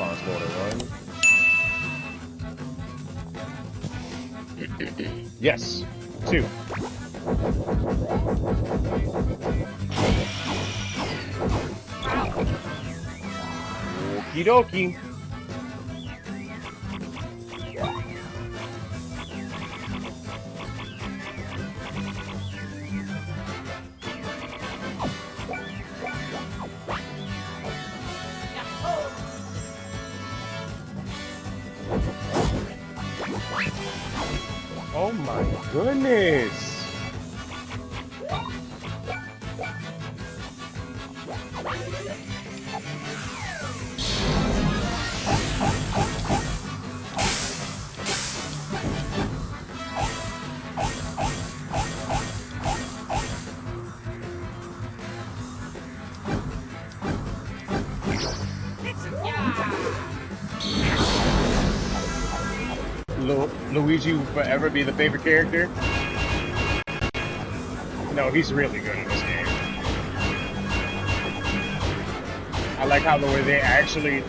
response mode one. Yes. 2. Okie dokie. Oh my goodness. Luigi will forever be the favorite character. No, he's really good in this game. I like how the way they actually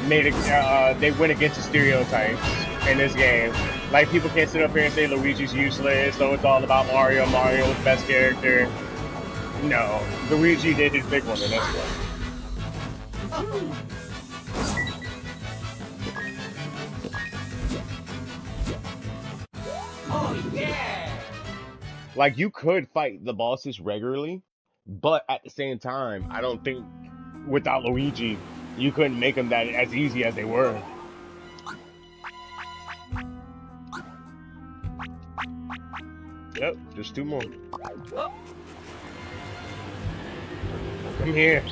made it, they went against the stereotypes in this game. Like, people can't sit up here and say Luigi's useless, so it's all about Mario. Mario's the best character. No, Luigi did his big one in this one. Like, you could fight the bosses regularly, but at the same time, I don't think without Luigi, you couldn't make them that as easy as they were. Yep, just 2 more. Come here.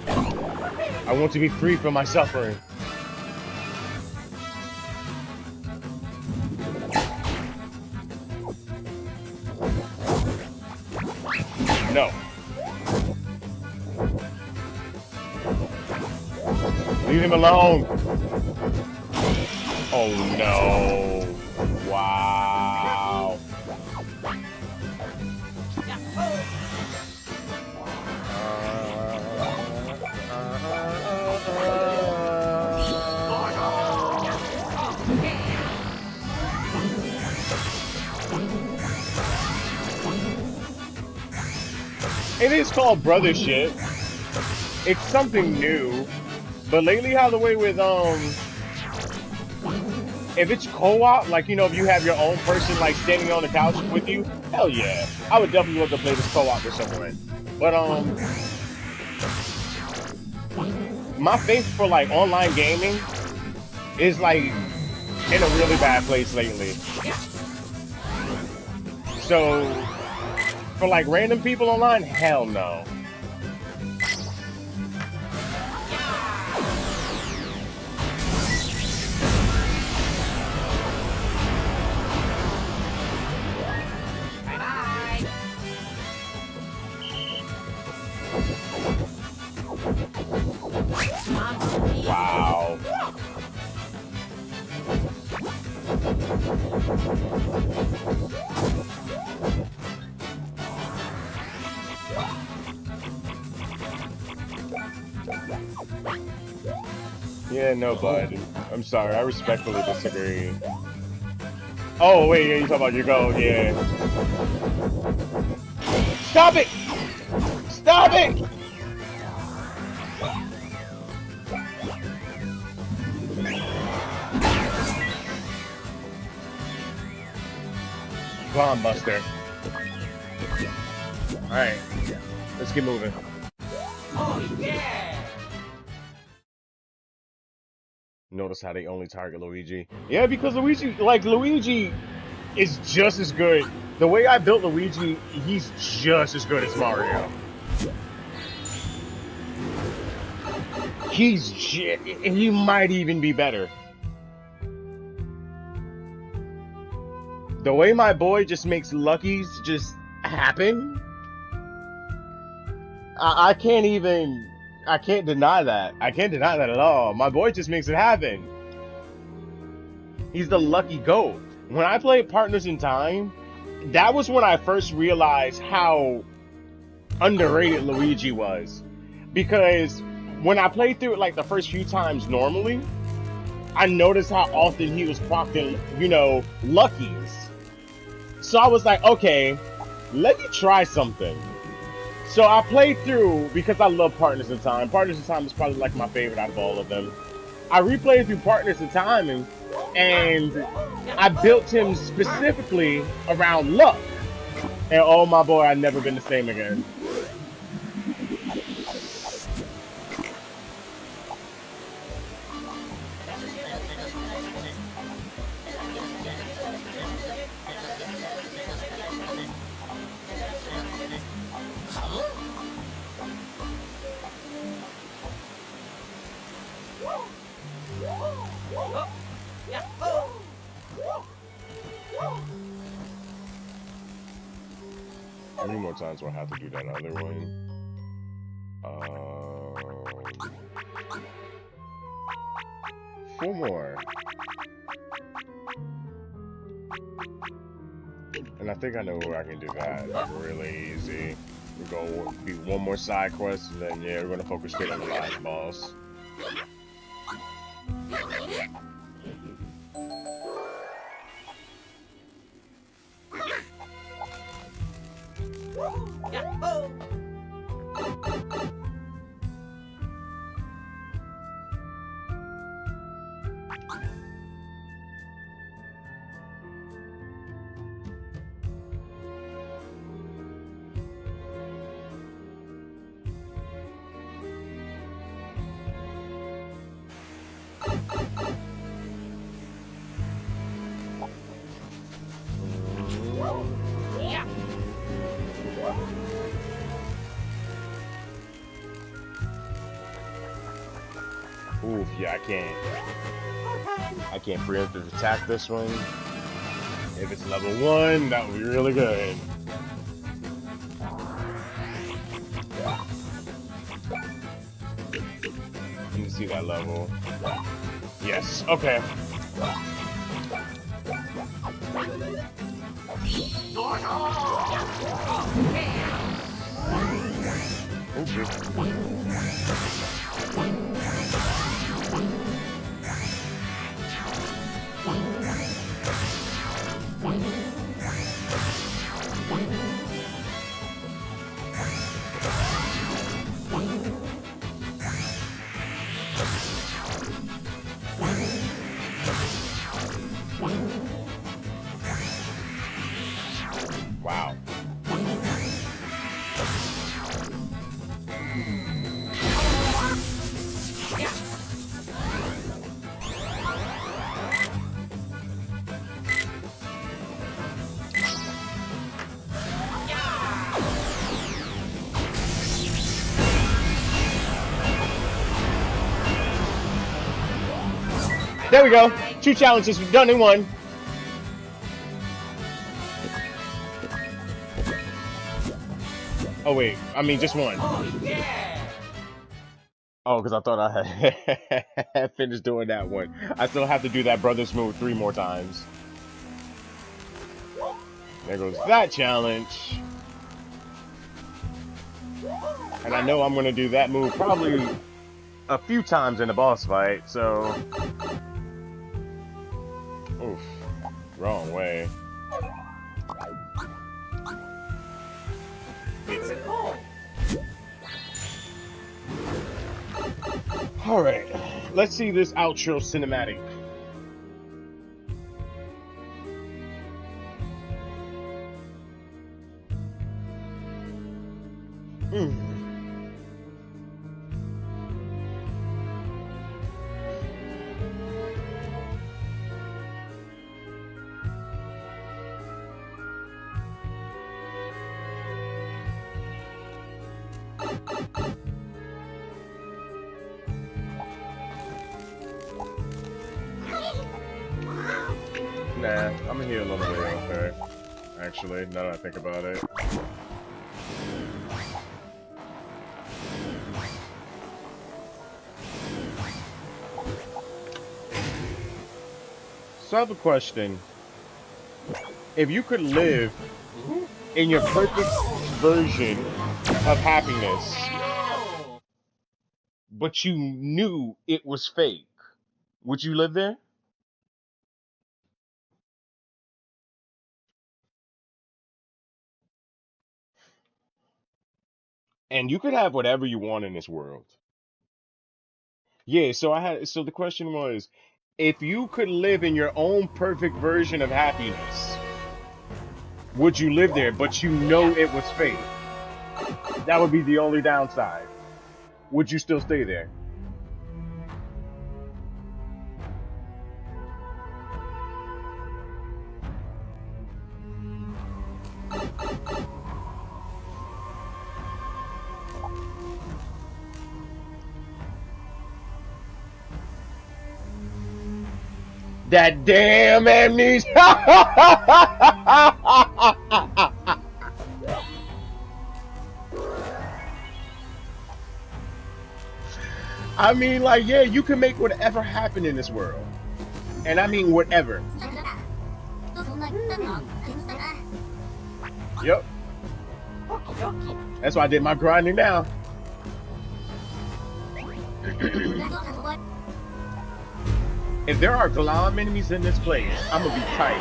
I want to be free from my suffering. No. Leave him alone. Oh no. Wow. It is called Brothership. It's something new. But lately how the way with if it's co-op, like, you know, if you have your own person like standing on the couch with you, hell yeah. I would definitely love to play this co-op with someone. But my faith for like online gaming is like in a really bad place lately. So for like random people online, hell no. Wow. Yeah, no, bud. I'm sorry. I respectfully disagree. Oh, wait, yeah, you talking about your goal, yeah. Stop it! Stop it! Bomb buster. Alright, let's get moving. Oh, yeah! Notice how they only target Luigi. Yeah, because Luigi is just as good. The way I built Luigi, he's just as good as Mario. He might even be better. The way my boy just makes luckies just happen, I can't deny that. I can't deny that at all. My boy just makes it happen. He's the lucky goat. When I played Partners in Time, that was when I first realized how underrated Luigi was. Because when I played through it like the first few times normally, I noticed how often he was procking, you know, luckies. So I was like, okay, let me try something. So I played through because I love Partners in Time. Partners in Time is probably like my favorite out of all of them. I replayed through Partners in Time and I built him specifically around luck. And oh my boy, I've never been the same again. How many more times will I have to do that other one? 4 more. And I think I know where I can do that. Like really easy. We're gonna be one more side quest, and then yeah, we're gonna focus straight on the last boss. Oof, yeah, I can't preemptive attack this one. If it's level 1, that would be really good. You can see that level. Yes, okay. Oh, shit. Wow. There we go. 2 challenges done in 1. Oh wait, I mean just 1. Oh, yeah! Oh, because I thought I had finished doing that one. I still have to do that brothers move 3 more times. There goes that challenge. And I know I'm going to do that move probably a few times in the boss fight, so... Oof. Wrong way. It's a goal! Alright, let's see this outro cinematic. Nah, I'm gonna heal a little bit, okay. Actually, now that I think about it. So I have a question. If you could live in your perfect version of happiness, but you knew it was fake, would you live there? And you could have whatever you want in this world. Yeah, so the question was, if you could live in your own perfect version of happiness, would you live there, but you know it was fake? That would be the only downside. Would you still stay there? That damn amnesia. I mean, like, yeah, you can make whatever happen in this world. And I mean whatever. Yep. That's why I did my grinding now. If there are glom enemies in this place, I'm gonna be tight.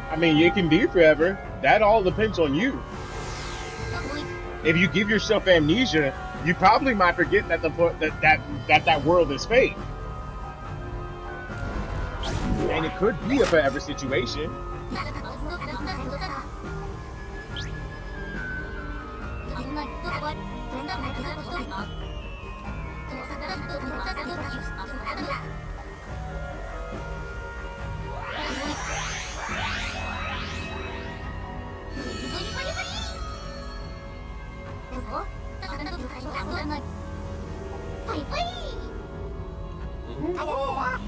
I mean, it can be forever. That all depends on you. If you give yourself amnesia, you probably might forget that that world is fake. And it could be a forever situation.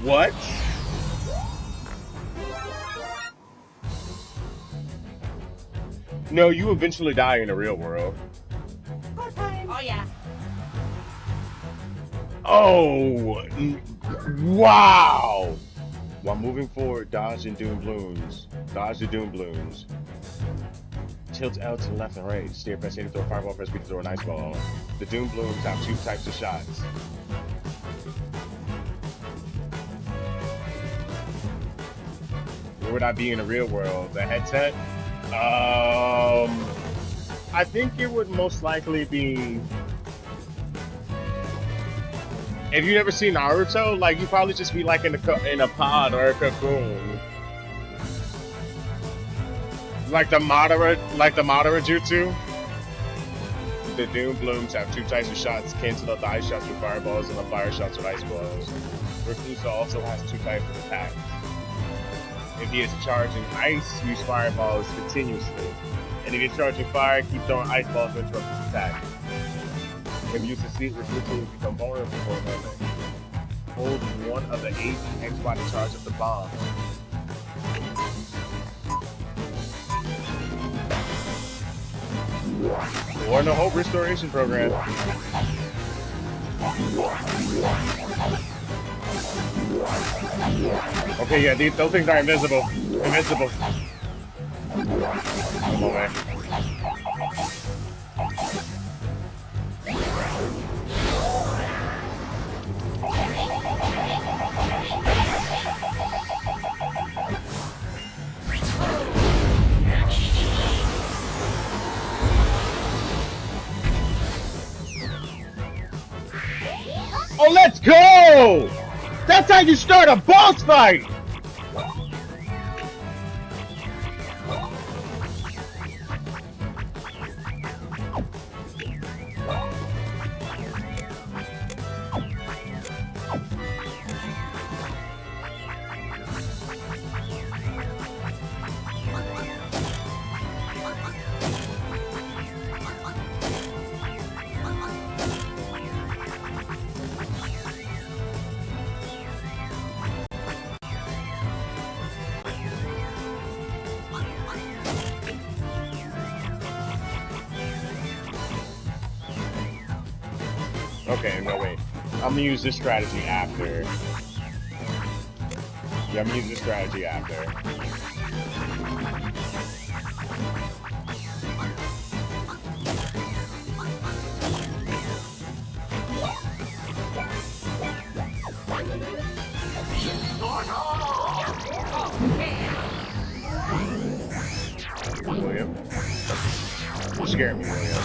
What? No, you eventually die in the real world. Oh yeah. Oh, wow! While moving forward, dodge and doom blooms. Dodge the doom blooms. Tilt L to the left and right. Steer, press A to throw a fireball, press B to throw an ice ball. The doom blooms have two types of shots. Where would I be in the real world? The headset? I think it would most likely be. If you never seen Naruto, like you probably just be like in a pod or a cocoon, like the Madara jutsu. The Doom Blooms have two types of shots: cancel out the ice shots with fireballs and the fire shots with ice balls. Reclusa also has two types of attacks. If he is charging ice, use fireballs continuously. And if you're charging fire, keep throwing ice balls to interrupt his attack. If you succeed, Reclusa will become vulnerable for a moment. Hold one of the 8 X-Y to charge up the bomb. Or in the Hope Restoration Program. Okay, yeah, those things are invisible. Invincible. Come on, man. Oh, let's go! That's how you start a boss fight! Okay, no wait. I'm gonna use this strategy after. Yeah, I'm gonna use the strategy after. William. You scared me, William.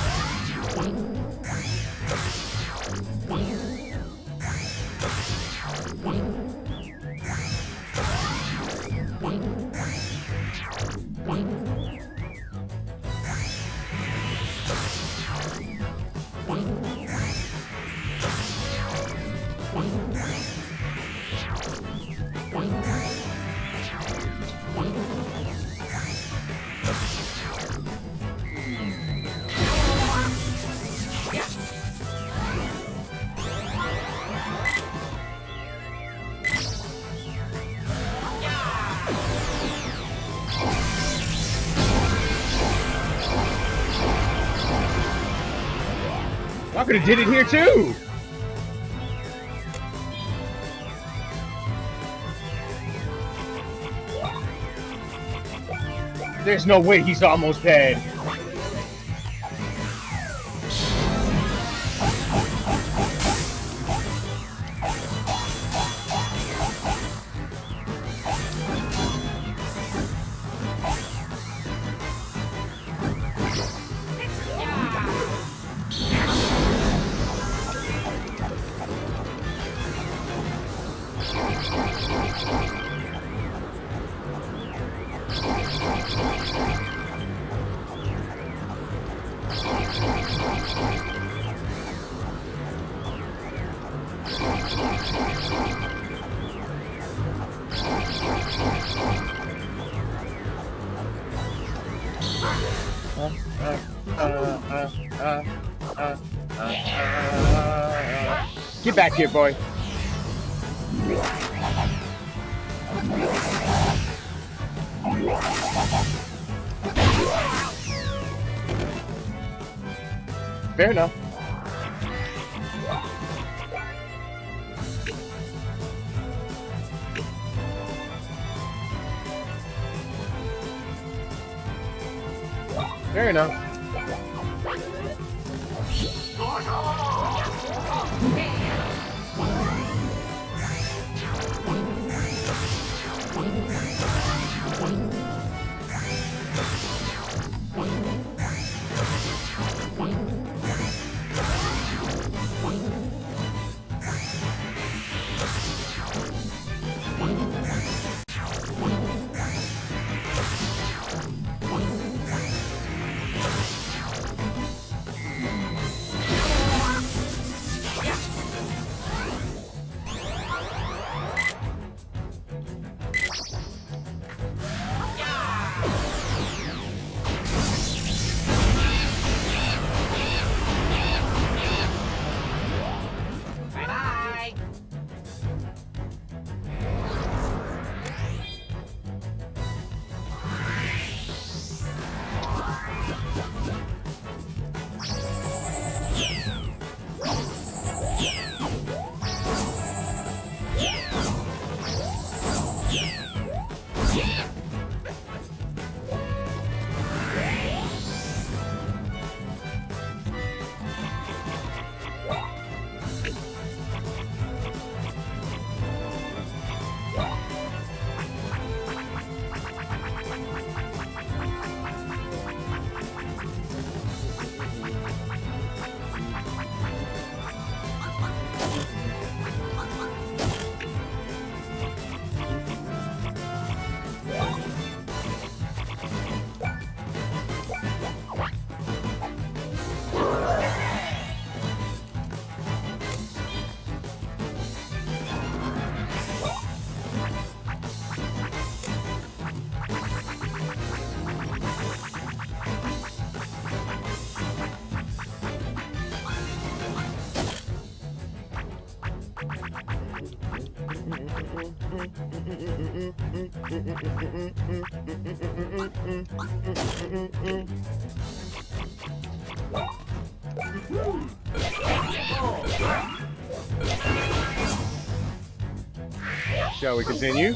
I could have did it here too. There's no way he's almost dead. Get back here, boy. Fair enough. Fair enough. Shall we continue?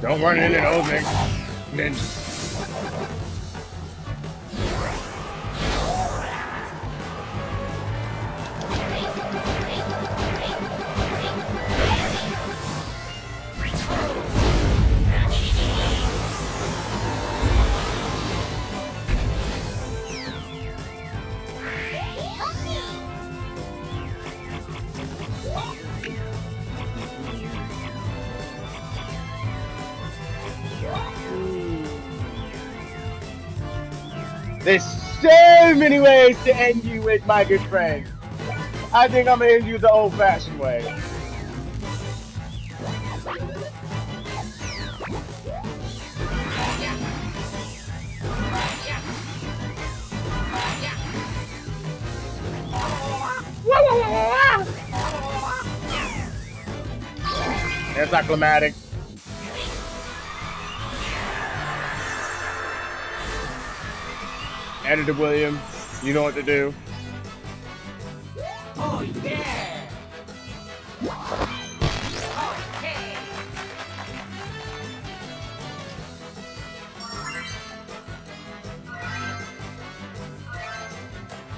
Don't run into those ninjas. There's so many ways to end you with my good friend. I think I'm gonna end you the old-fashioned way. Anticlimactic. Editor William, you know what to do. Oh yeah! Okay!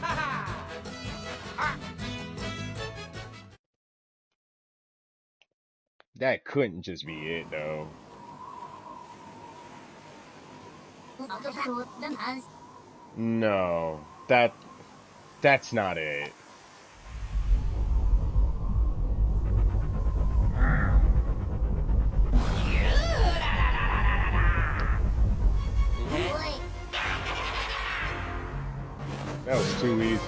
Haha! That couldn't just be it, though. No, that's not it. That was too easy.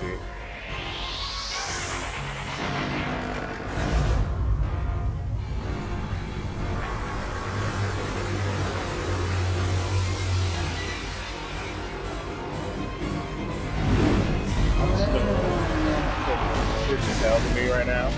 Hell to me right now.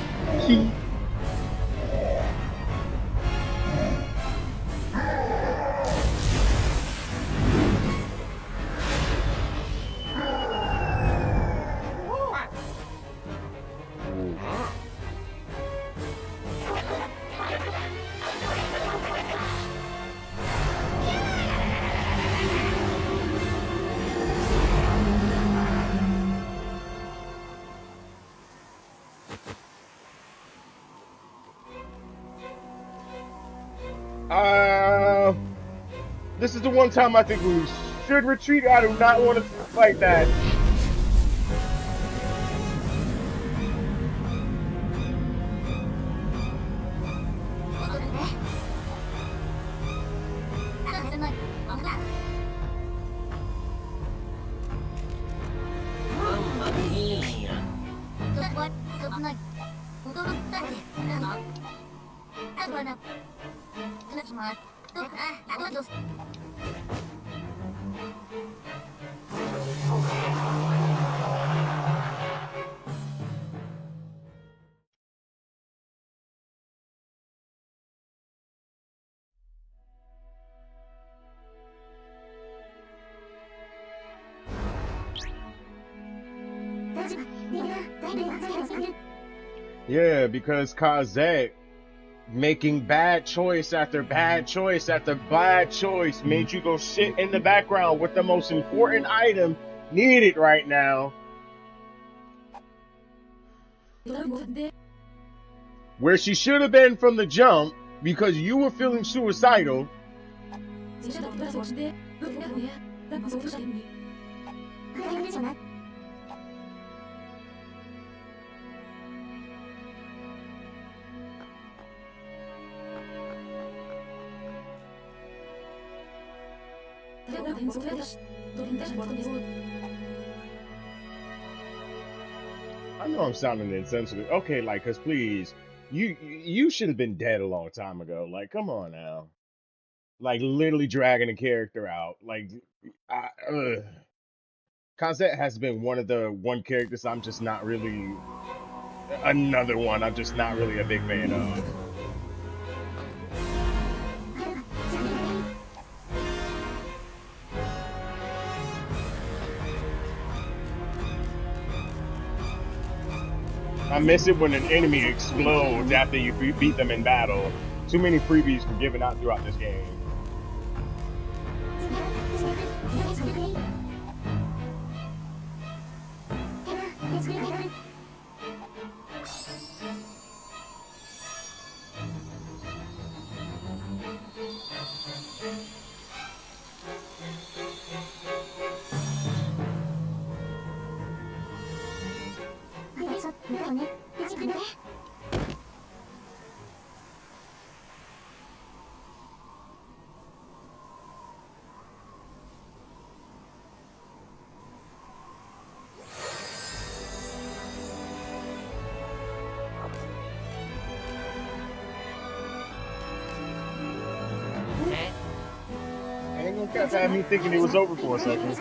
This is the one time I think we should retreat. I do not want to fight that. Yeah, because Kazek making bad choice after bad choice after bad choice made you go sit in the background with the most important item needed right now. Where she should have been from the jump because you were feeling suicidal. I know I'm sounding insensitive. Okay, like, cause please, you should have been dead a long time ago. Like, come on now. Like, literally dragging a character out. Like, Cosette has been one of the one characters I'm just not really. Another one I'm just not really a big fan of. I miss it when an enemy explodes after you beat them in battle. Too many freebies were given out throughout this game. That had me thinking it was over for a second.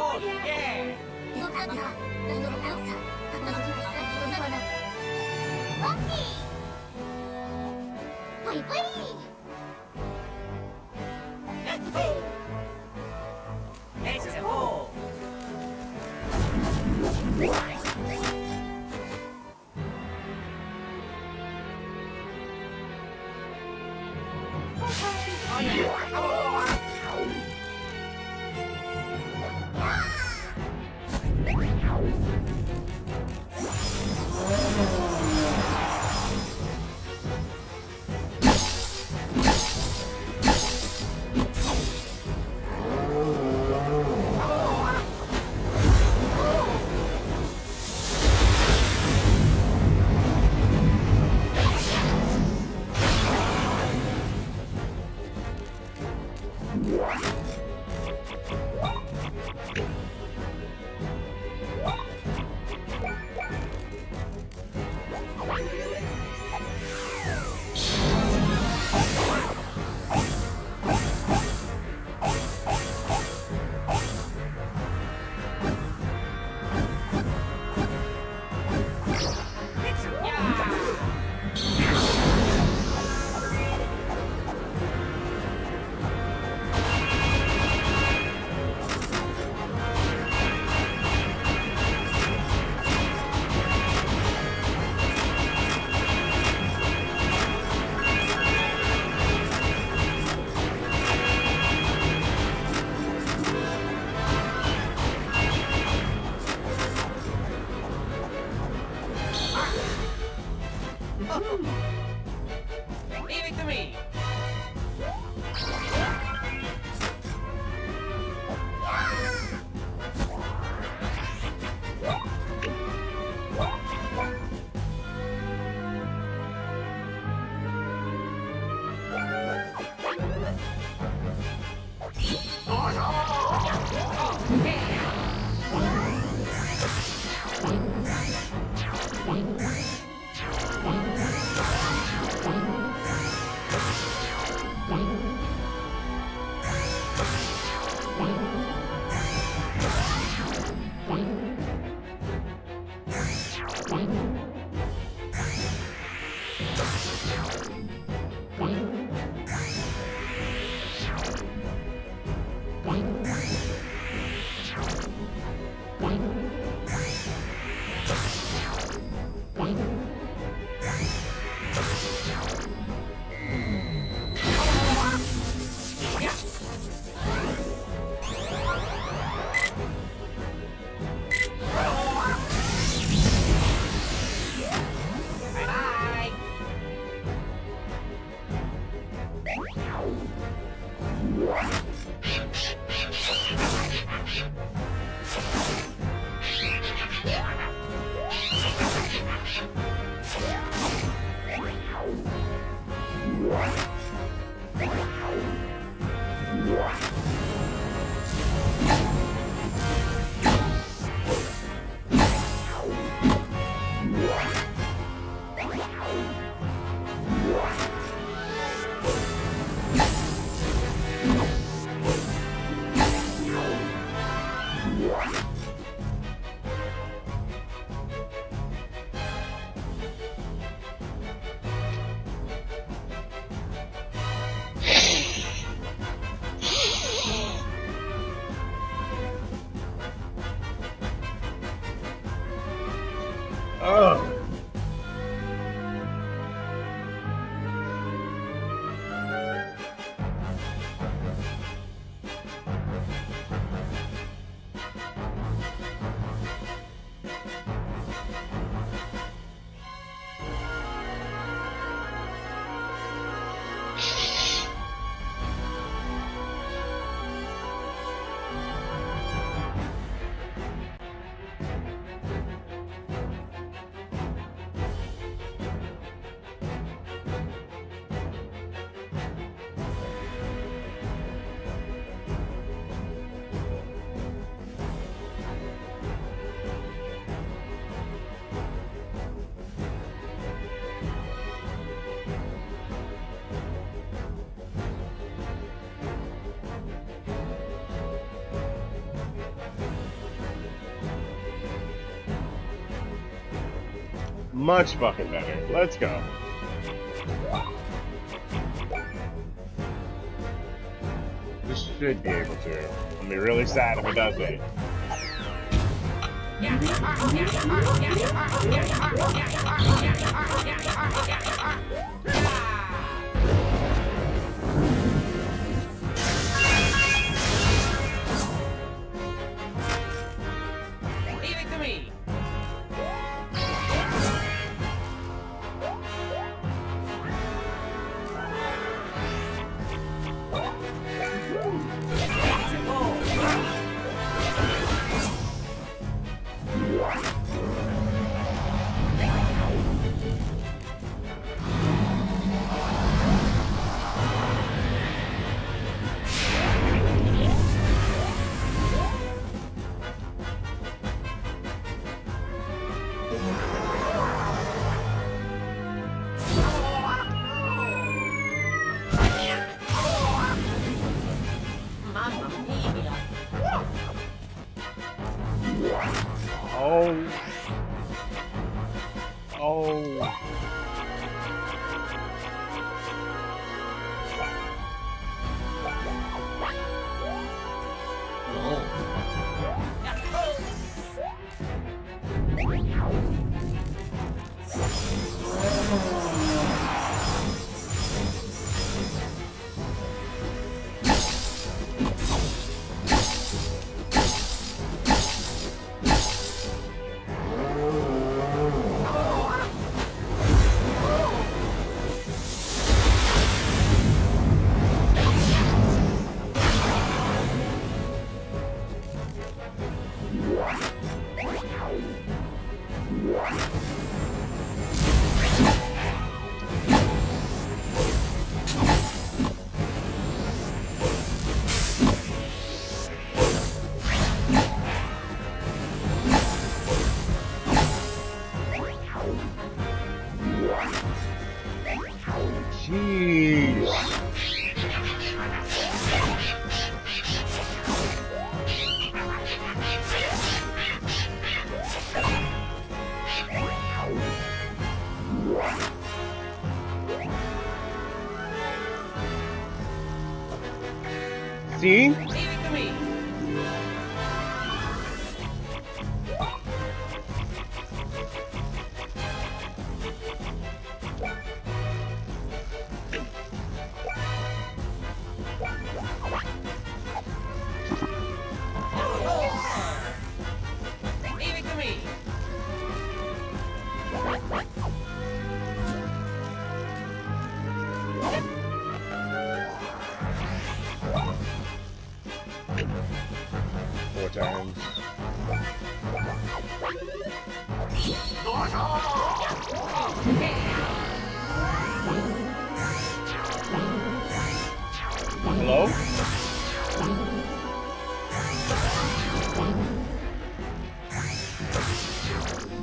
Oh, yeah! Let's go! Oh, yeah! Oh! Leave it to me! Much fucking better. Let's go. This should be able to. I'll be really sad if it doesn't. Leave it to me. Mamma mia. Oh. Oh. Jeez. See? Leave it to me. Leave it to me. 4 times. Hello?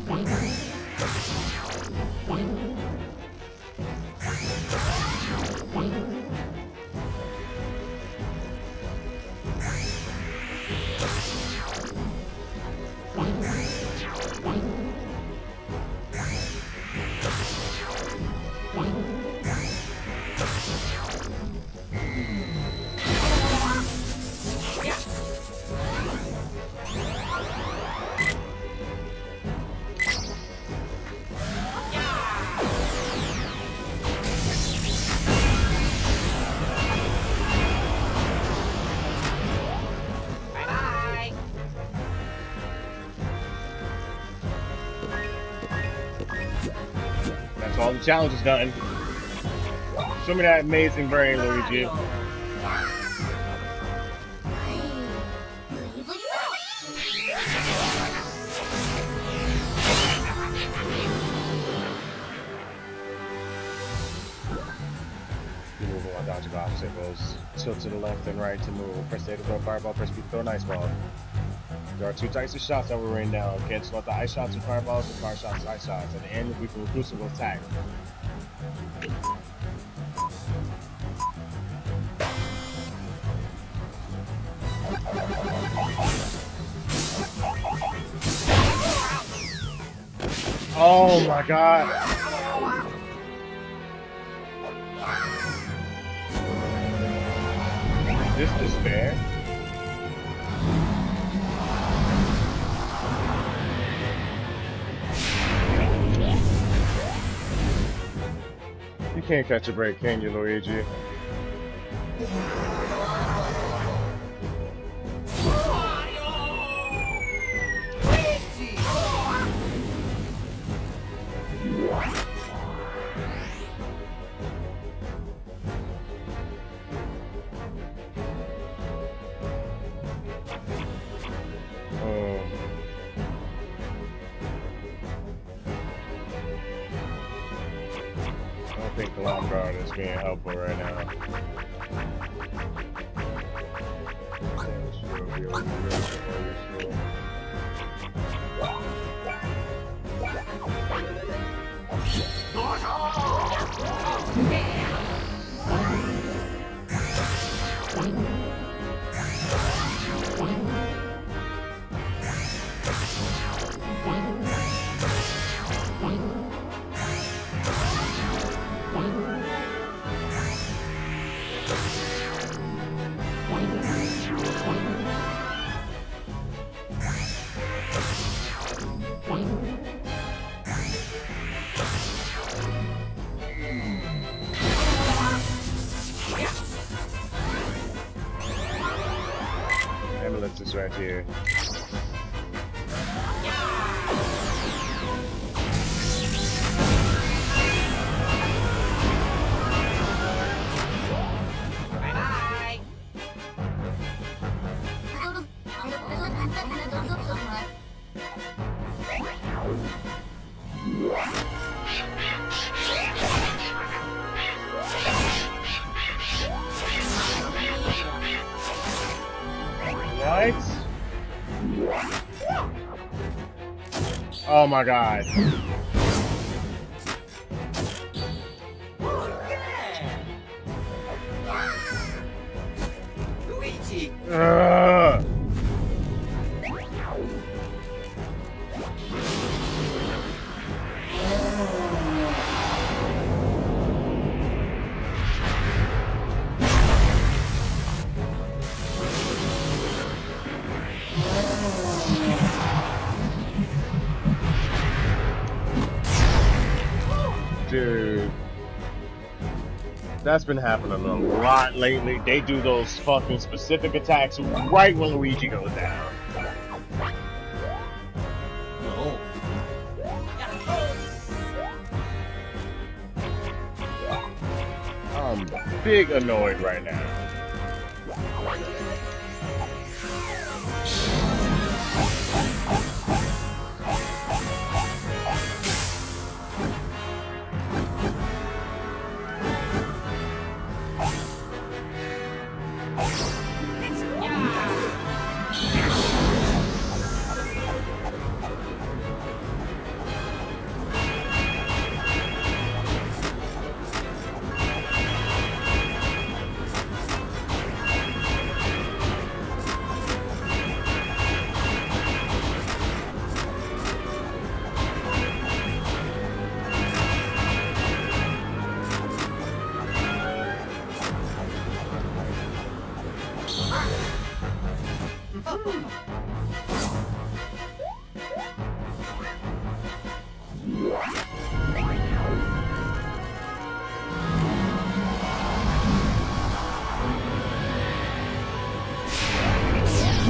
Bye-bye. That's all the challenge is done. Show me that amazing brain, Luigi. You move while dodging obstacles. Tilt to the left and right to move. Press A to throw a fireball, press B to throw an ice ball. There are 2 types of shots that were written down. Cancel out the ice shots and fireballs, and fire shots and ice shots. At the end, we can crucible attack. Oh my god. Is this fair? You can't catch a break, can you, Luigi? I don't think the long guard is being helpful right now. Ambulance is right here. Bye-bye. What? Oh my god. Luigi. Ugh. Dude, that's been happening a lot lately. They do those fucking specific attacks right when Luigi goes down. No. I'm big annoyed right now.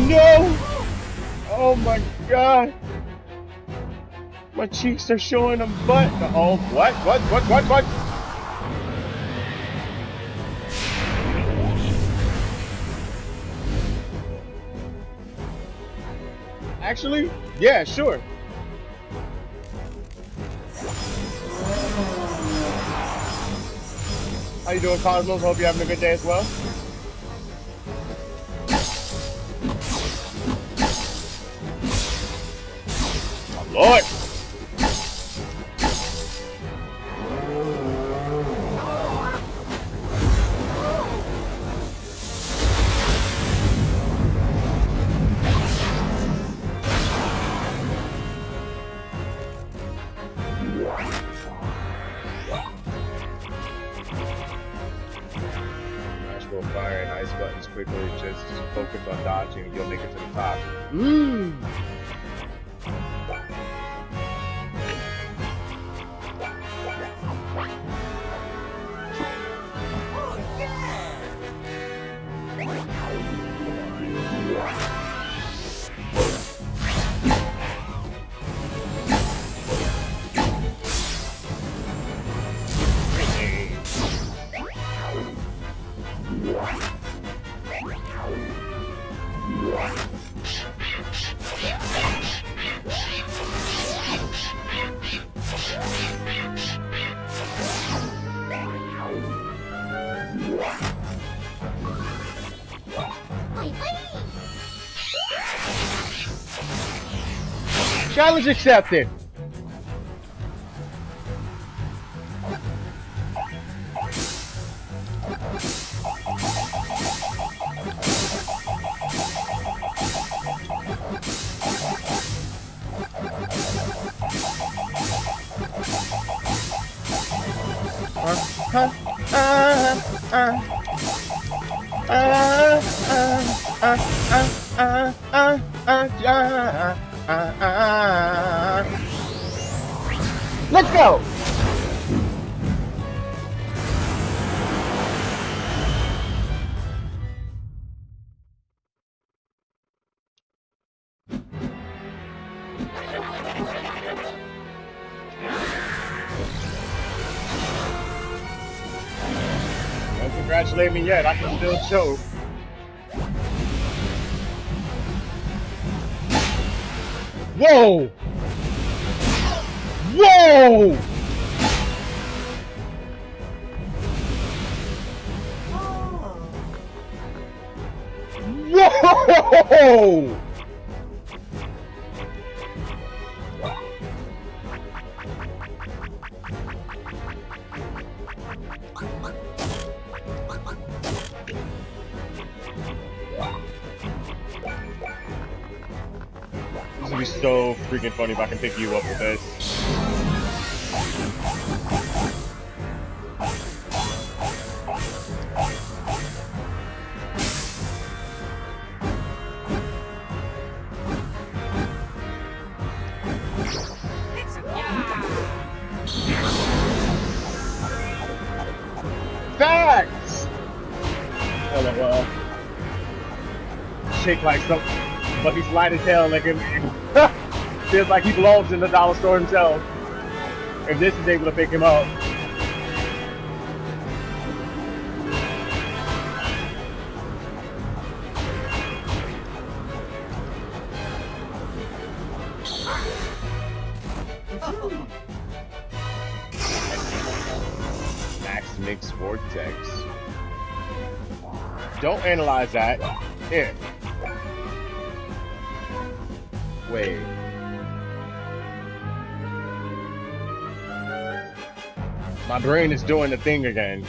No! Oh my god! My cheeks are showing a butt. Oh, what? What? Actually, yeah, sure. How you doing, Cosmos? Hope you're having a good day as well. Lord! buttons quickly. Just focus on dodging, you'll make it to the top. Challenge accepted. Let's go. Don't congratulate me yet. I can still show. Whoa! Whoa! Whoa! This would be so freaking funny if I can pick you up with this. Facts! LOL. Shake like something, but he's light as hell. Like him. Feels like he belongs in the dollar store himself. If this is able to pick him up. Max Mix Vortex. Don't analyze that. Here. Wait. My brain is doing the thing again.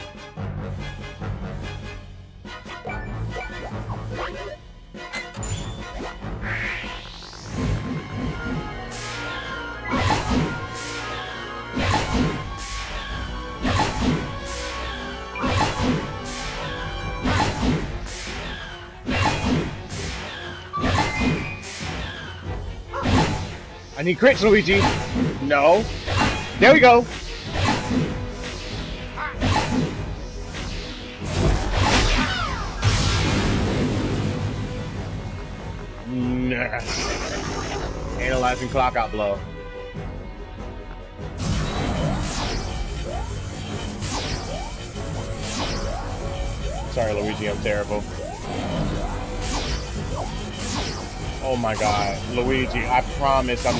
I need crits, Luigi. No. There we go. Nah. Analyzing clock out blow. Sorry, Luigi, I'm terrible. Oh my god, Luigi, I promise I'm...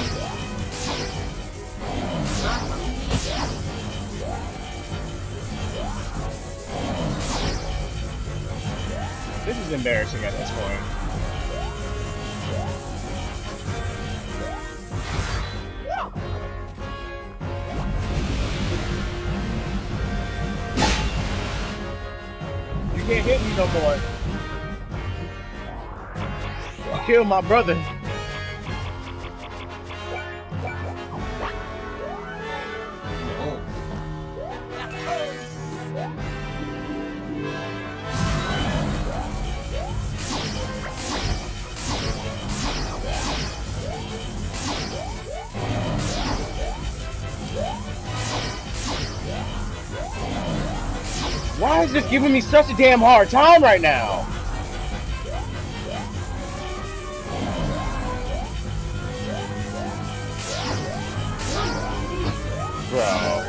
This is embarrassing at this point. You can't hit me no more. Kill my brother. Why is this giving me such a damn hard time right now? Bro.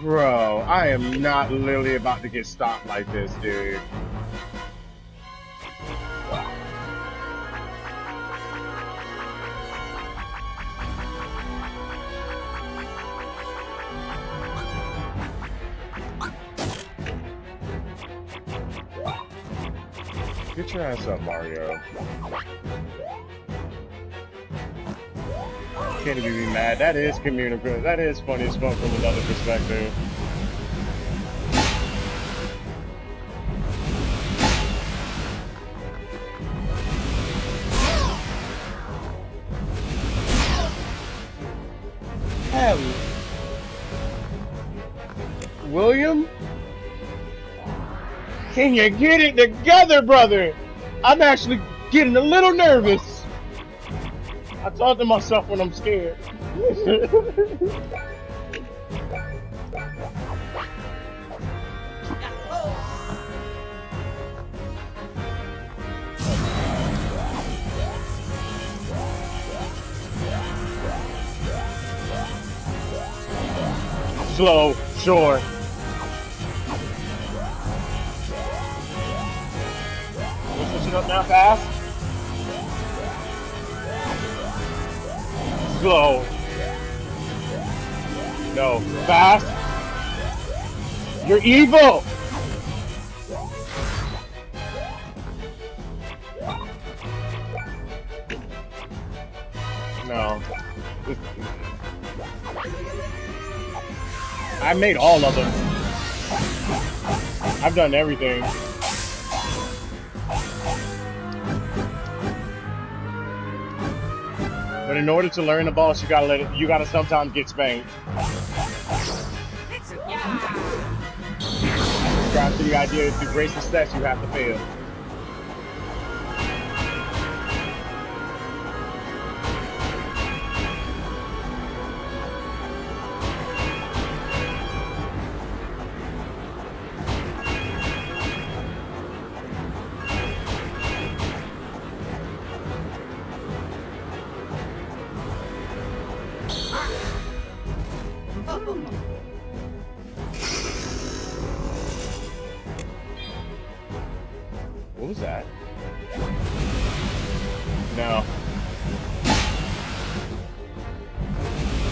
Bro, I am not literally about to get stopped like this, dude. Get your ass up, Mario. Can't even be mad. That is communicative. That is funny as fuck from another perspective. Hell. William? Can you get it together, brother? I'm actually getting a little nervous. I talk to myself when I'm scared. Slow, sure. Switch it up now, fast. Slow. No, fast. You're evil. No. I made all of them. I've done everything. But in order to learn the boss, you gotta sometimes get spanked. Subscribe to the idea that to great success you have to fail. What was that? No.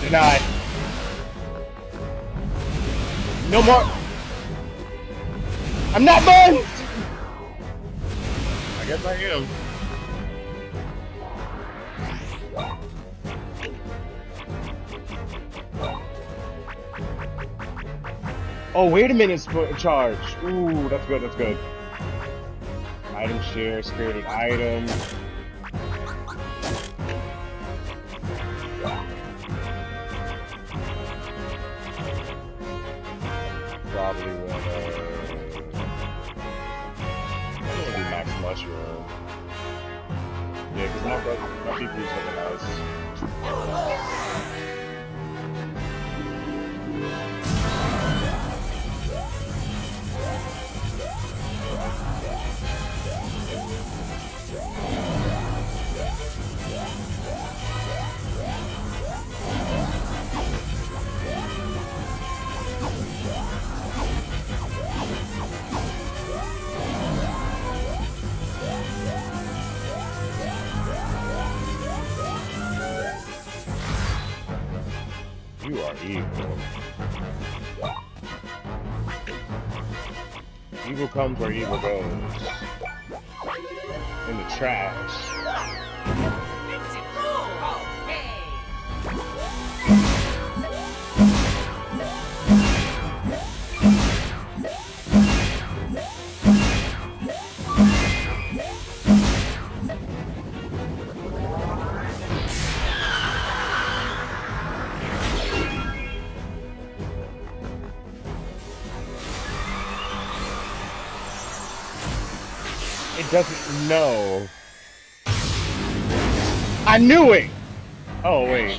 Denied. No more. I'm not buzzed! I guess I am. Oh, wait a minute, charge. Ooh, that's good, that's good. Item share, spirited item. Probably wanna do max mushroom. Yeah, because my PP's looking nice. You are evil. Evil comes where evil goes. In the trash. It doesn't know. I knew it! Oh, wait.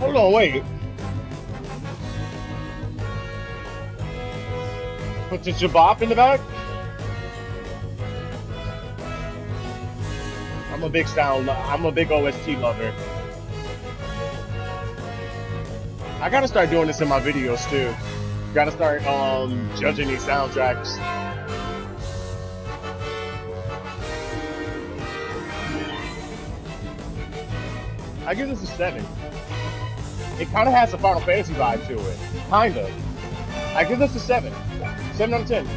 Hold on, wait. Put the jabop in the back? I'm a big OST lover. I gotta start doing this in my videos too. Gotta start judging these soundtracks. I give this a 7. It kind of has a Final Fantasy vibe to it. Kind of. I give this a 7. 7 out of 10.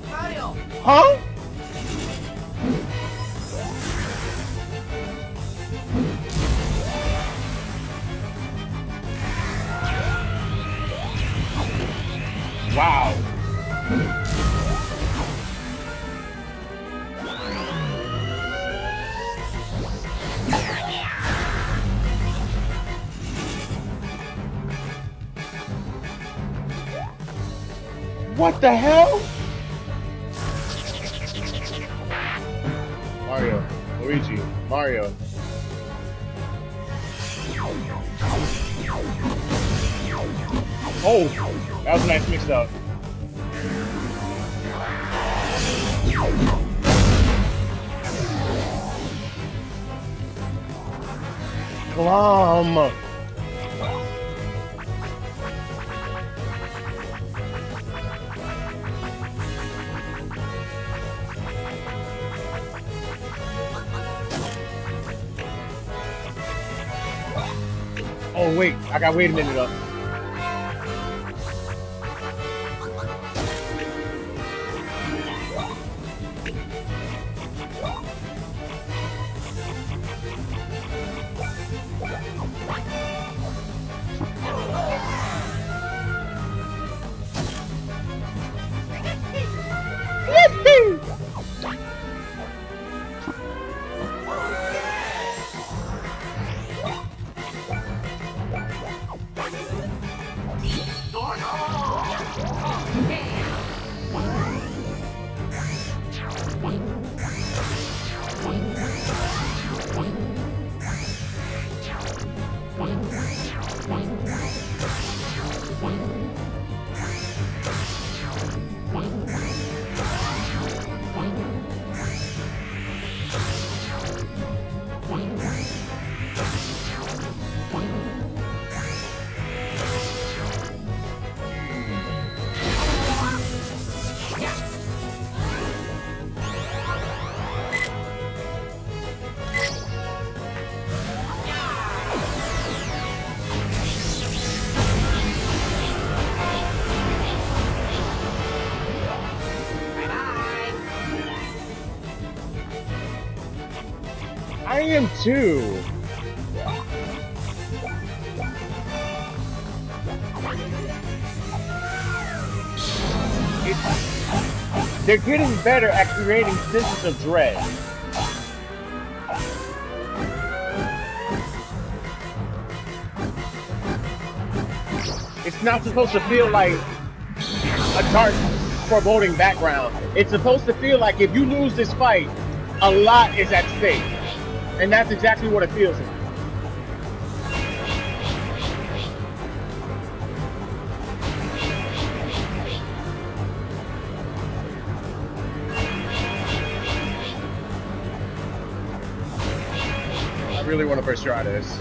Mario! Huh? Wow. What the hell? Mario, Luigi, Mario. Oh, that was a nice mix up. Glom. Oh wait, I got wait a minute up. I am too. They're getting better at creating senses of dread. It's not supposed to feel like a dark, foreboding background. It's supposed to feel like if you lose this fight, a lot is at stake. And that's exactly what it feels like. I really want to first try this.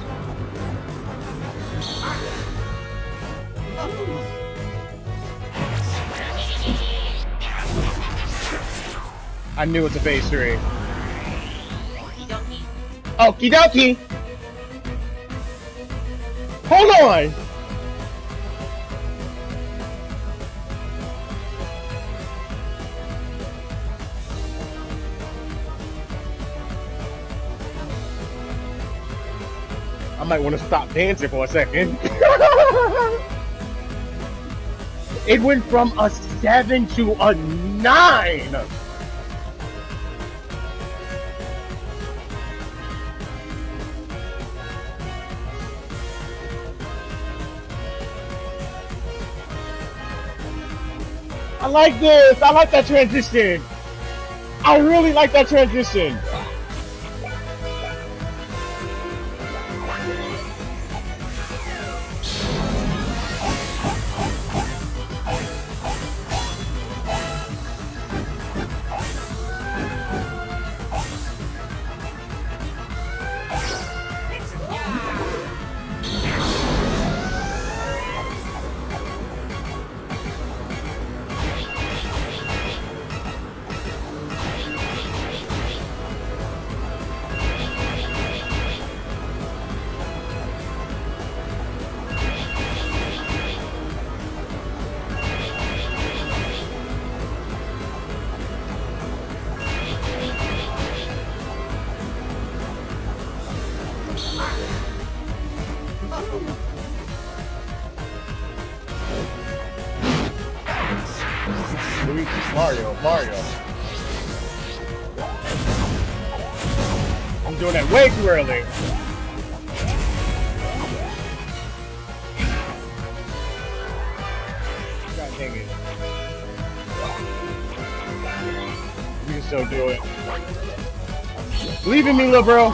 I knew it's a phase 3. Okie dokie! Hold on! I might want to stop dancing for a second. It went from a 7 to a 9! I like this! I like that transition! I really like that transition! Mario. I'm doing that way too early. God dang it. You can still do it. Believe in me, little bro.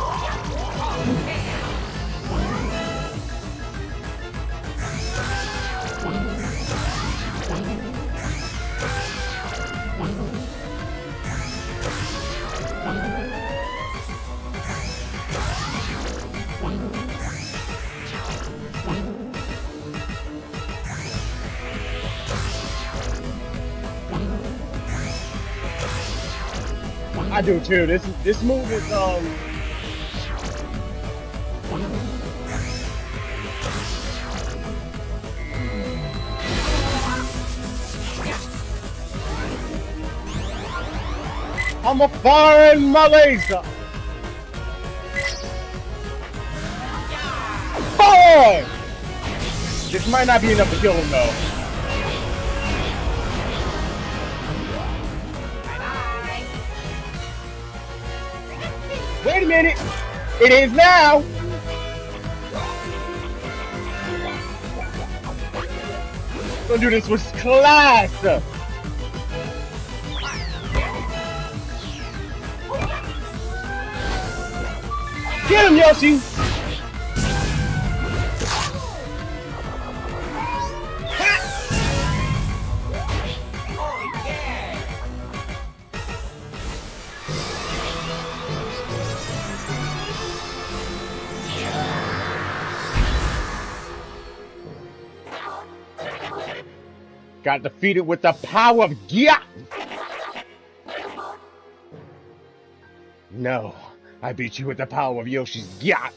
I do too. This move is I'm a firing my laser. Fire! This might not be enough to kill him though. Wait a minute! It is now! Gonna do this with class! Get him, Yoshi! Got defeated with the power of Gia! No, I beat you with the power of Yoshi's Gia!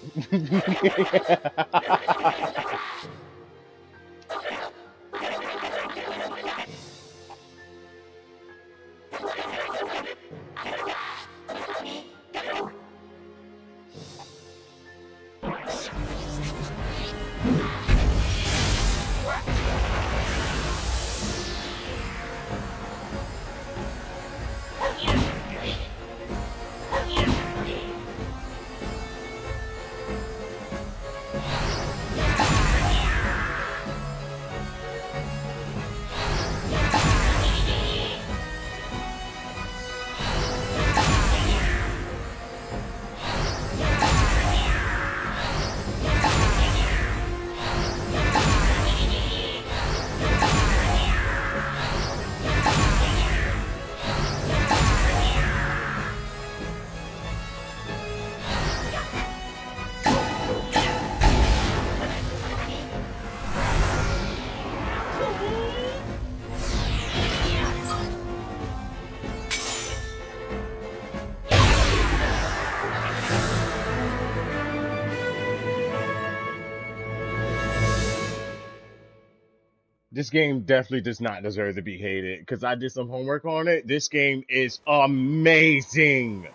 This game definitely does not deserve to be hated because I did some homework on it. This game is amazing.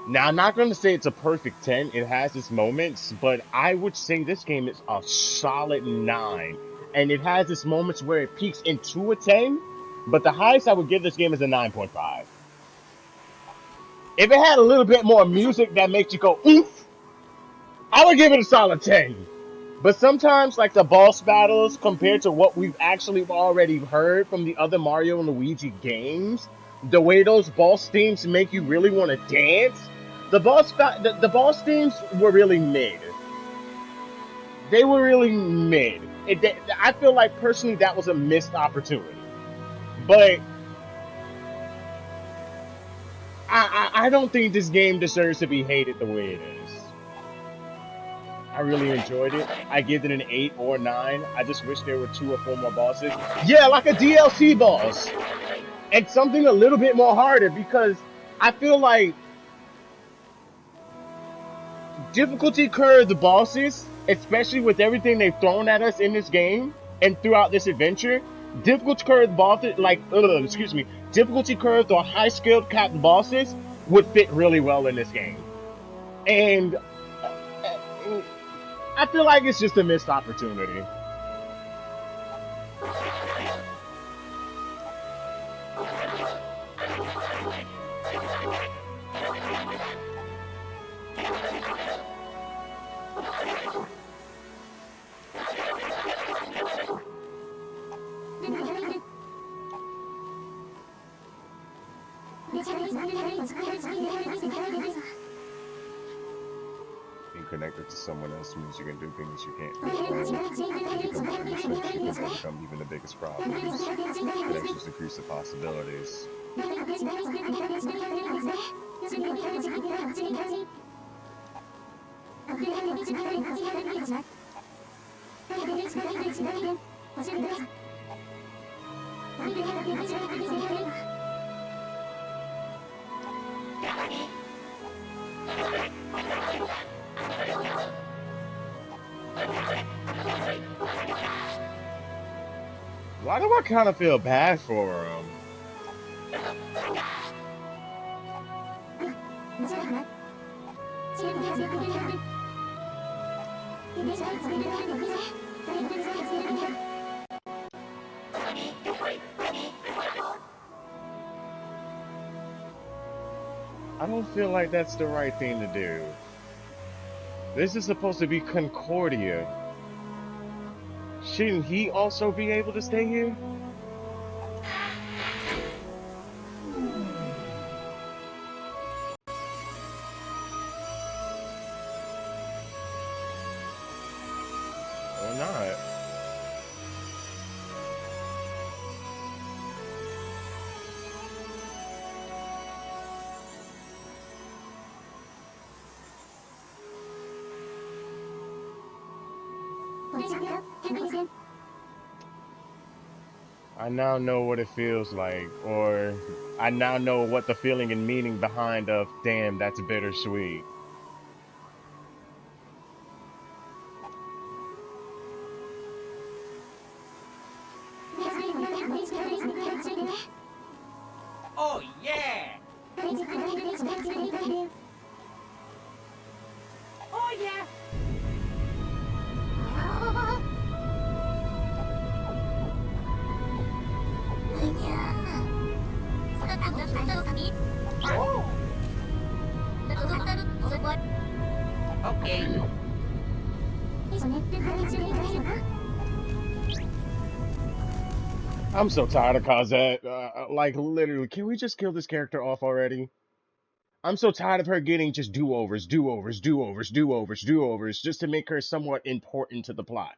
Now, I'm not going to say it's a perfect 10. It has its moments, but I would say this game is a solid 9. And it has its moments where it peaks into a 10, but the highest I would give this game is a 9.5. If it had a little bit more music that makes you go, oof, I would give it a solid 10. But sometimes, like the boss battles, compared to what we've actually already heard from the other Mario and Luigi games, the way those boss themes make you really want to dance, the boss themes were really mid. They were really mid. I feel like personally that was a missed opportunity. But I don't think this game deserves to be hated the way it is. I really enjoyed it. I give it an 8 or 9. I just wish there were 2 or 4 more bosses. Yeah, like a DLC boss. And something a little bit more harder because I feel like difficulty curve the bosses, especially with everything they've thrown at us in this game and throughout this adventure, difficulty curve bosses, excuse me, difficulty curved or high skilled capped bosses would fit really well in this game. And I feel like it's just a missed opportunity. Being connected to someone else means you can do things you can't do alone. Become even the biggest problems. Connections increase the possibilities. Why do I kind of feel bad for him? I don't feel like that's the right thing to do. This is supposed to be Concordia. Shouldn't he also be able to stay here? Or not? I now know what it feels like, or I now know what the feeling and meaning behind of, damn, that's bittersweet. Oh yeah! Oh yeah! Okay. I'm so tired of Cosette. Like, literally, can we just kill this character off already? I'm so tired of her getting just do-overs, do-overs, do-overs, do-overs, do-overs, just to make her somewhat important to the plot.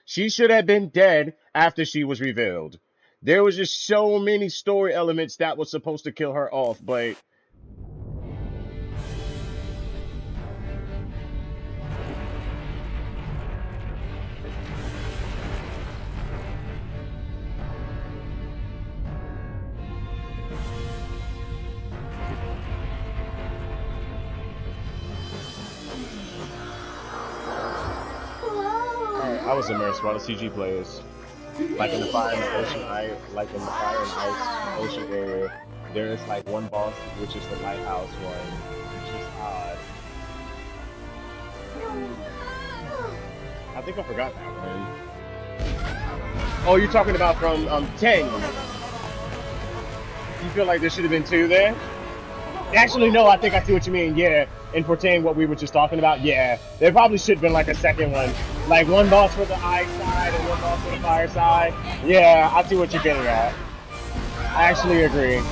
She should have been dead after she was revealed. There was just so many story elements that was supposed to kill her off, but I was immersed by the CG players. Like in the fire and the ocean, like in the fire and ice ocean area, there is like one boss, which is the lighthouse one, which is odd. I think I forgot that one. Oh, you're talking about from 10. You feel like there should have been 2 there? Actually, no, I think I see what you mean. Yeah, and pertaining what we were just talking about, yeah, there probably should have been like a second one, like one boss for the ice side and one boss for the fire side. Yeah, I see what you're getting at. I actually agree.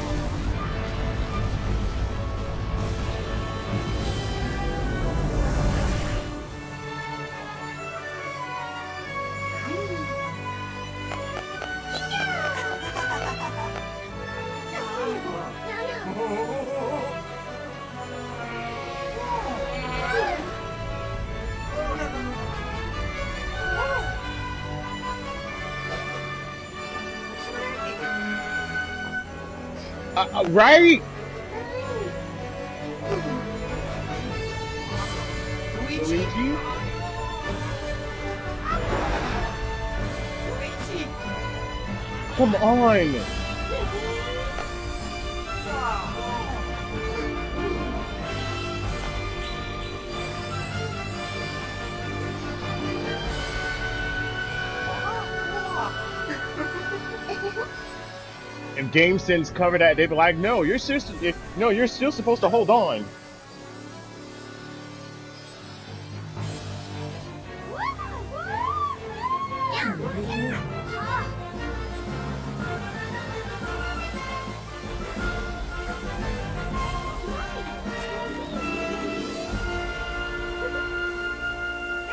Right? Luigi? Come on! If Game Sense covered that, they'd be like, "No, you're still supposed to hold on."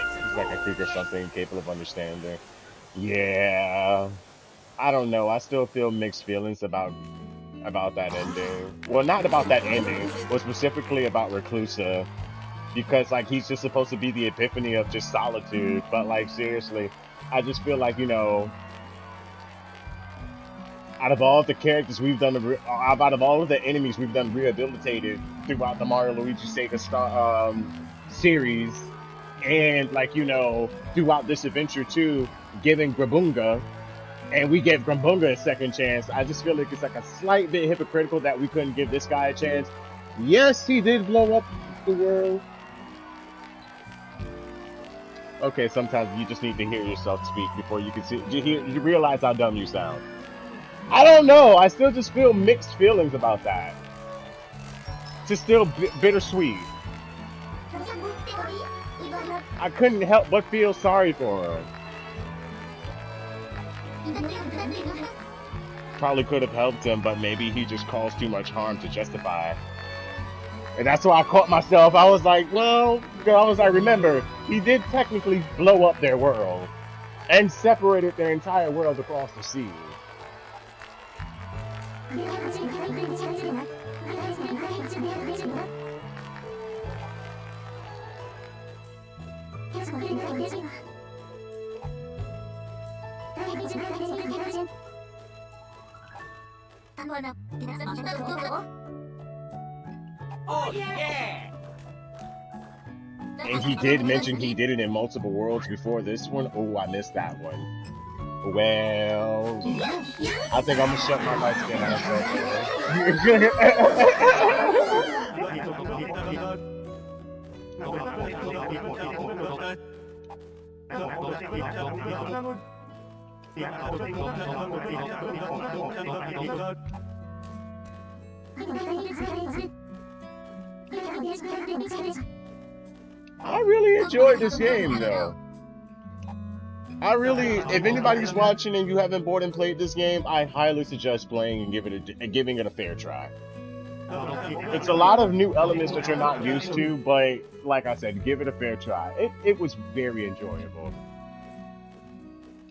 It's like I think there's something capable of understanding. Yeah. I don't know. I still feel mixed feelings about that ending. Well, not about that ending, but specifically about Reclusa, because like he's just supposed to be the epiphany of just solitude. But like seriously, I just feel like out of all the characters we've done, out of all of the enemies we've done rehabilitated throughout the Mario Luigi series, and like throughout this adventure too, giving Grabunga. And we gave Grumbunga a second chance. I just feel like it's like a slight bit hypocritical that we couldn't give this guy a chance. Yes, he did blow up the world. Okay, sometimes you just need to hear yourself speak before you can see. You realize how dumb you sound. I don't know. I still just feel mixed feelings about that. It's still bittersweet. I couldn't help but feel sorry for him. Probably could have helped him, but maybe he just caused too much harm to justify. And that's why I caught myself. I was like, remember, he did technically blow up their world and separated their entire world across the sea. Oh yeah! And he did mention he did it in multiple worlds before this one. Oh, I missed that one. Well, I think I'm gonna shut my lights down. I really enjoyed this game, though. If anybody's watching and you haven't bought and played this game, I highly suggest playing and giving it a fair try. It's a lot of new elements that you're not used to, but like I said, give it a fair try. It was very enjoyable.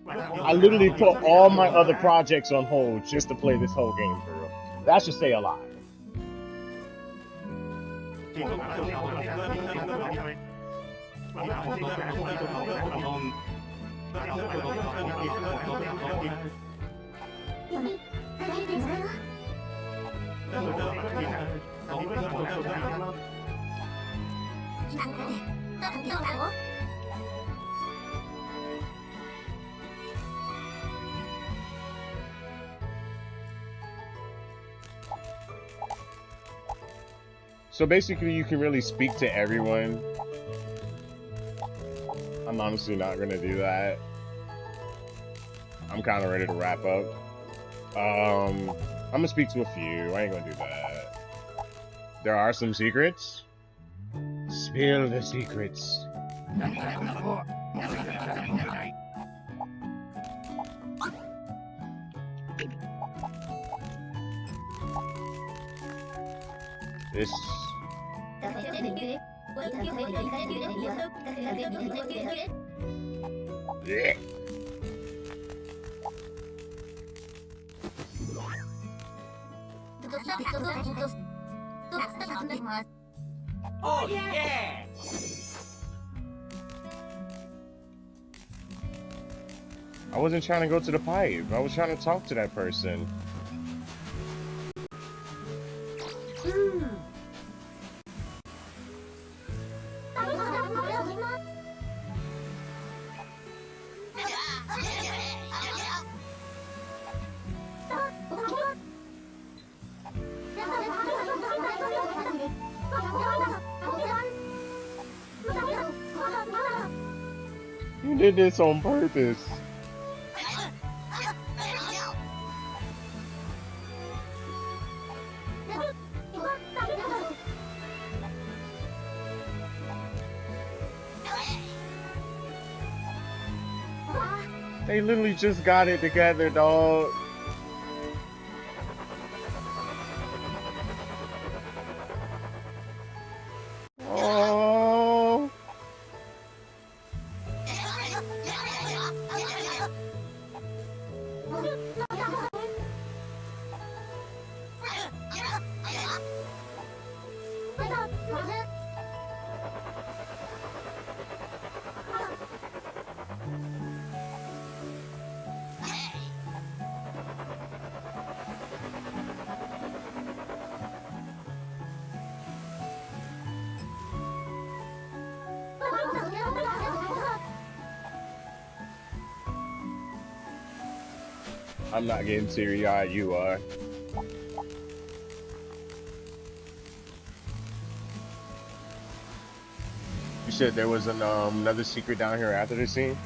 I literally put all my other projects on hold just to play this whole game through. That should say a lot. So basically, you can really speak to everyone. I'm honestly not gonna do that. I'm kind of ready to wrap up. I'm gonna speak to a few. I ain't gonna do that. There are some secrets. Spill the secrets. This. Yeah. Oh yeah! I wasn't trying to go to the pipe. I was trying to talk to that person. You did this on purpose. They literally just got it together, dog. Oh. I'm not getting teary-eyed, you are. You said there was another secret down here after this scene?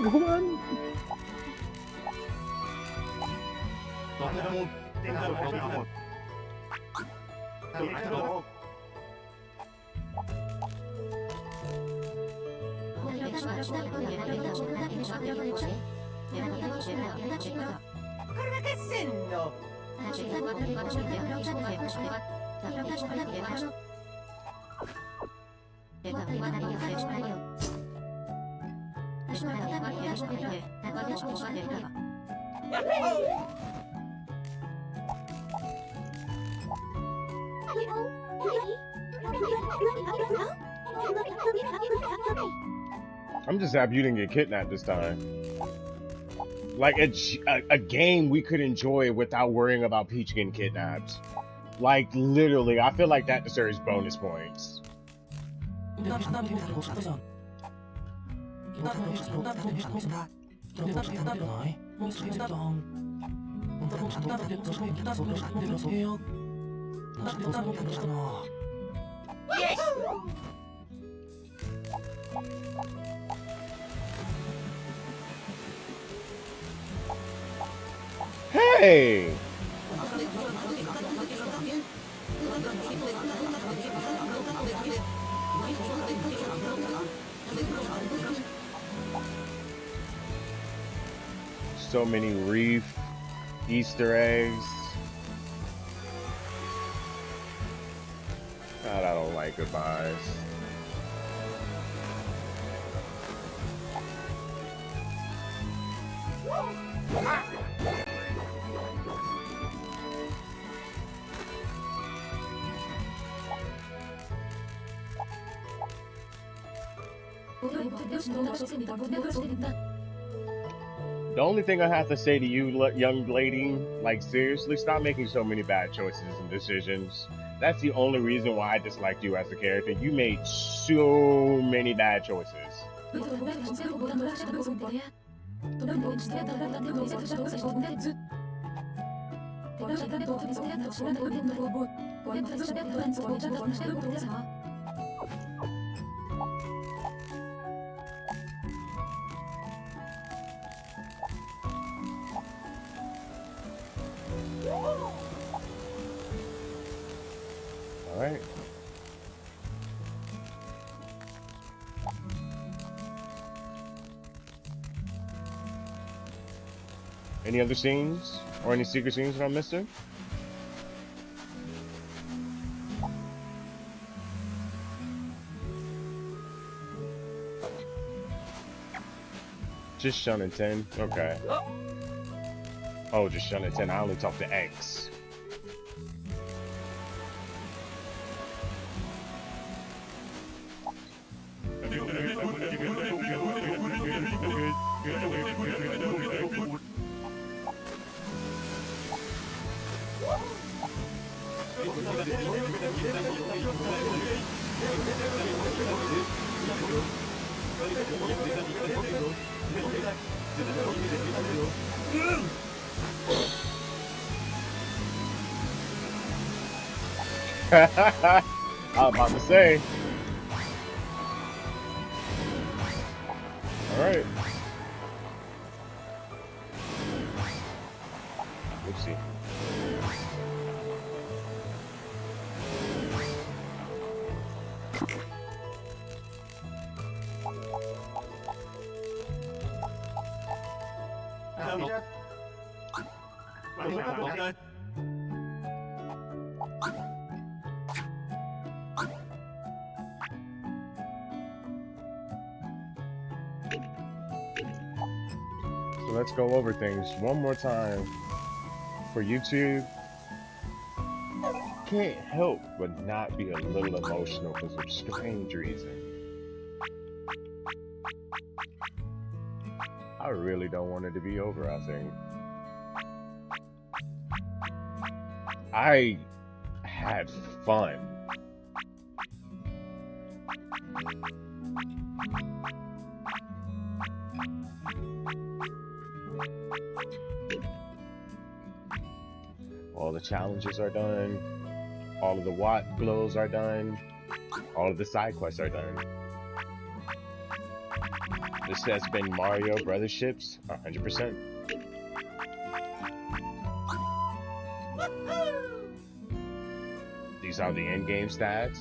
Come on. I'm just happy you didn't get kidnapped this time. Like a game we could enjoy without worrying about Peach getting kidnapped. Like literally, I feel like that deserves bonus points. Yes! Hey! so many reef Easter eggs. God, I don't like goodbyes. The only thing I have to say to you, young lady, like seriously, stop making so many bad choices and decisions. That's the only reason why I disliked you as a character. You made so many bad choices. All right. Any other scenes or any secret scenes that I'm missing? Just Shun and 10. Okay. Oh, just Shun and 10. I only talk to X. I was about to say. All right. Let's see. So let's go over things one more time for YouTube. Can't help but not be a little emotional for some strange reason. I really don't want it to be over, I think. I had fun. All the challenges are done. All of the watt glows are done. All of the side quests are done. This has been Mario Brotherships 100%. These are the in-game stats.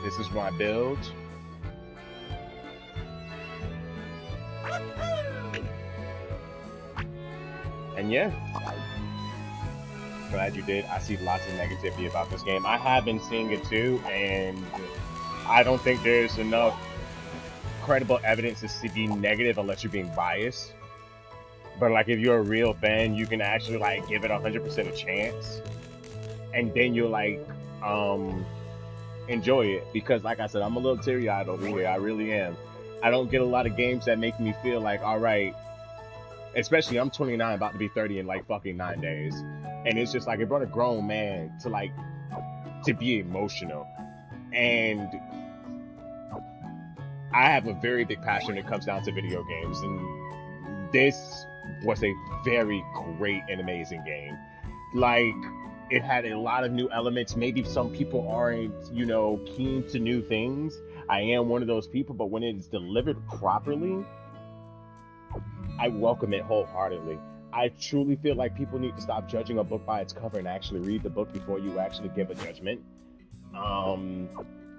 This is my build. And yeah, glad you did. I see lots of negativity about this game. I have been seeing it too, and I don't think there's enough credible evidence to be negative unless you're being biased. But like, if you're a real fan, you can actually like give it 100% a chance, and then you'll like enjoy it. Because like I said, I'm a little teary-eyed over here. I really am. I don't get a lot of games that make me feel like, all right. Especially, I'm 29, about to be 30 in like fucking 9 days, and it's just like it brought a grown man to be emotional. And I have a very big passion when it comes down to video games, and this was a very great and amazing game. Like, it had a lot of new elements. Maybe some people aren't, keen to new things. I am one of those people, but when it's delivered properly, I welcome it wholeheartedly. I truly feel like people need to stop judging a book by its cover and actually read the book before you actually give a judgment.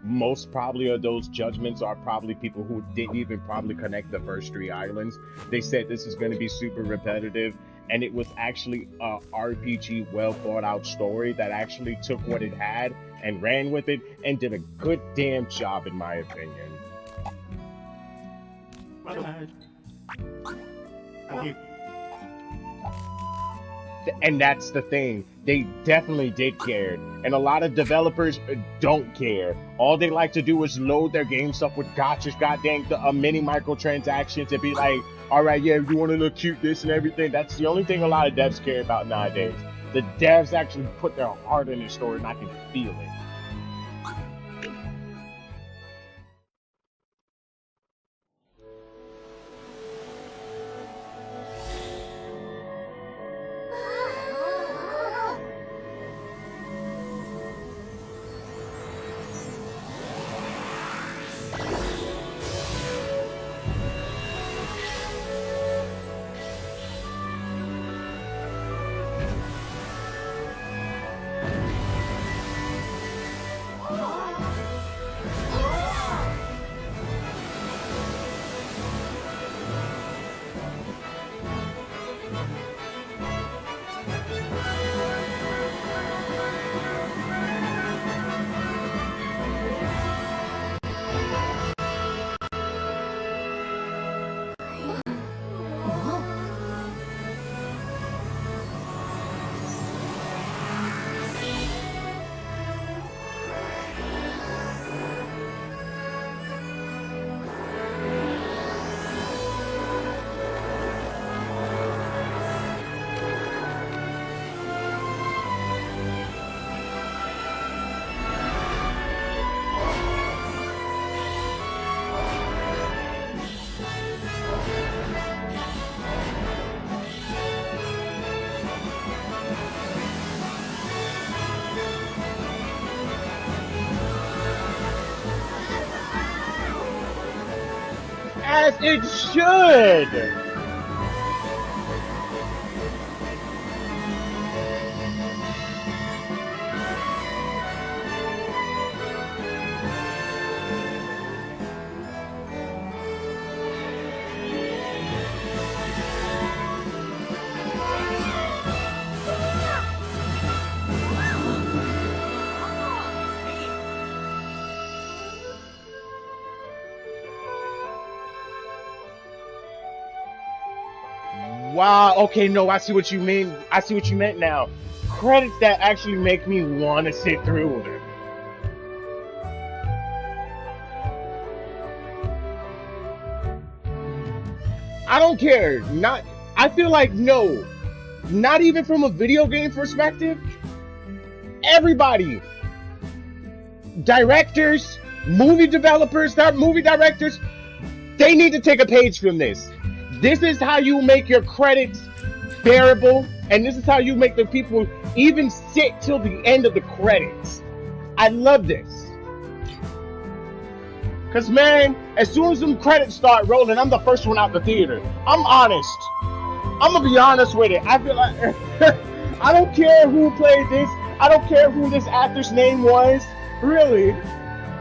most probably of those judgments are probably people who didn't even probably connect the first 3 islands. They said this is going to be super repetitive, and it was actually a RPG well thought out story that actually took what it had and ran with it and did a good damn job, in my opinion. And that's the thing. They definitely did care. And a lot of developers don't care. All they like to do is load their games up with gotchas, goddamn mini microtransactions, and be like, all right, yeah, you want to look cute, this and everything. That's the only thing a lot of devs care about nowadays. The devs actually put their heart in their story, and I can feel it. As it should! Wow, okay, no, I see what you mean. I see what you meant now. Credits that actually make me want to sit through them. I don't care. I feel like, no. Not even from a video game perspective. Everybody. Directors, movie developers, movie directors, they need to take a page from this. This is how you make your credits bearable, and this is how you make the people even sit till the end of the credits. I love this. Cause man, as soon as them credits start rolling, I'm the first one out the theater. I'm honest. I'm gonna be honest with it. I feel like I don't care who played this. I don't care who this actor's name was. Really,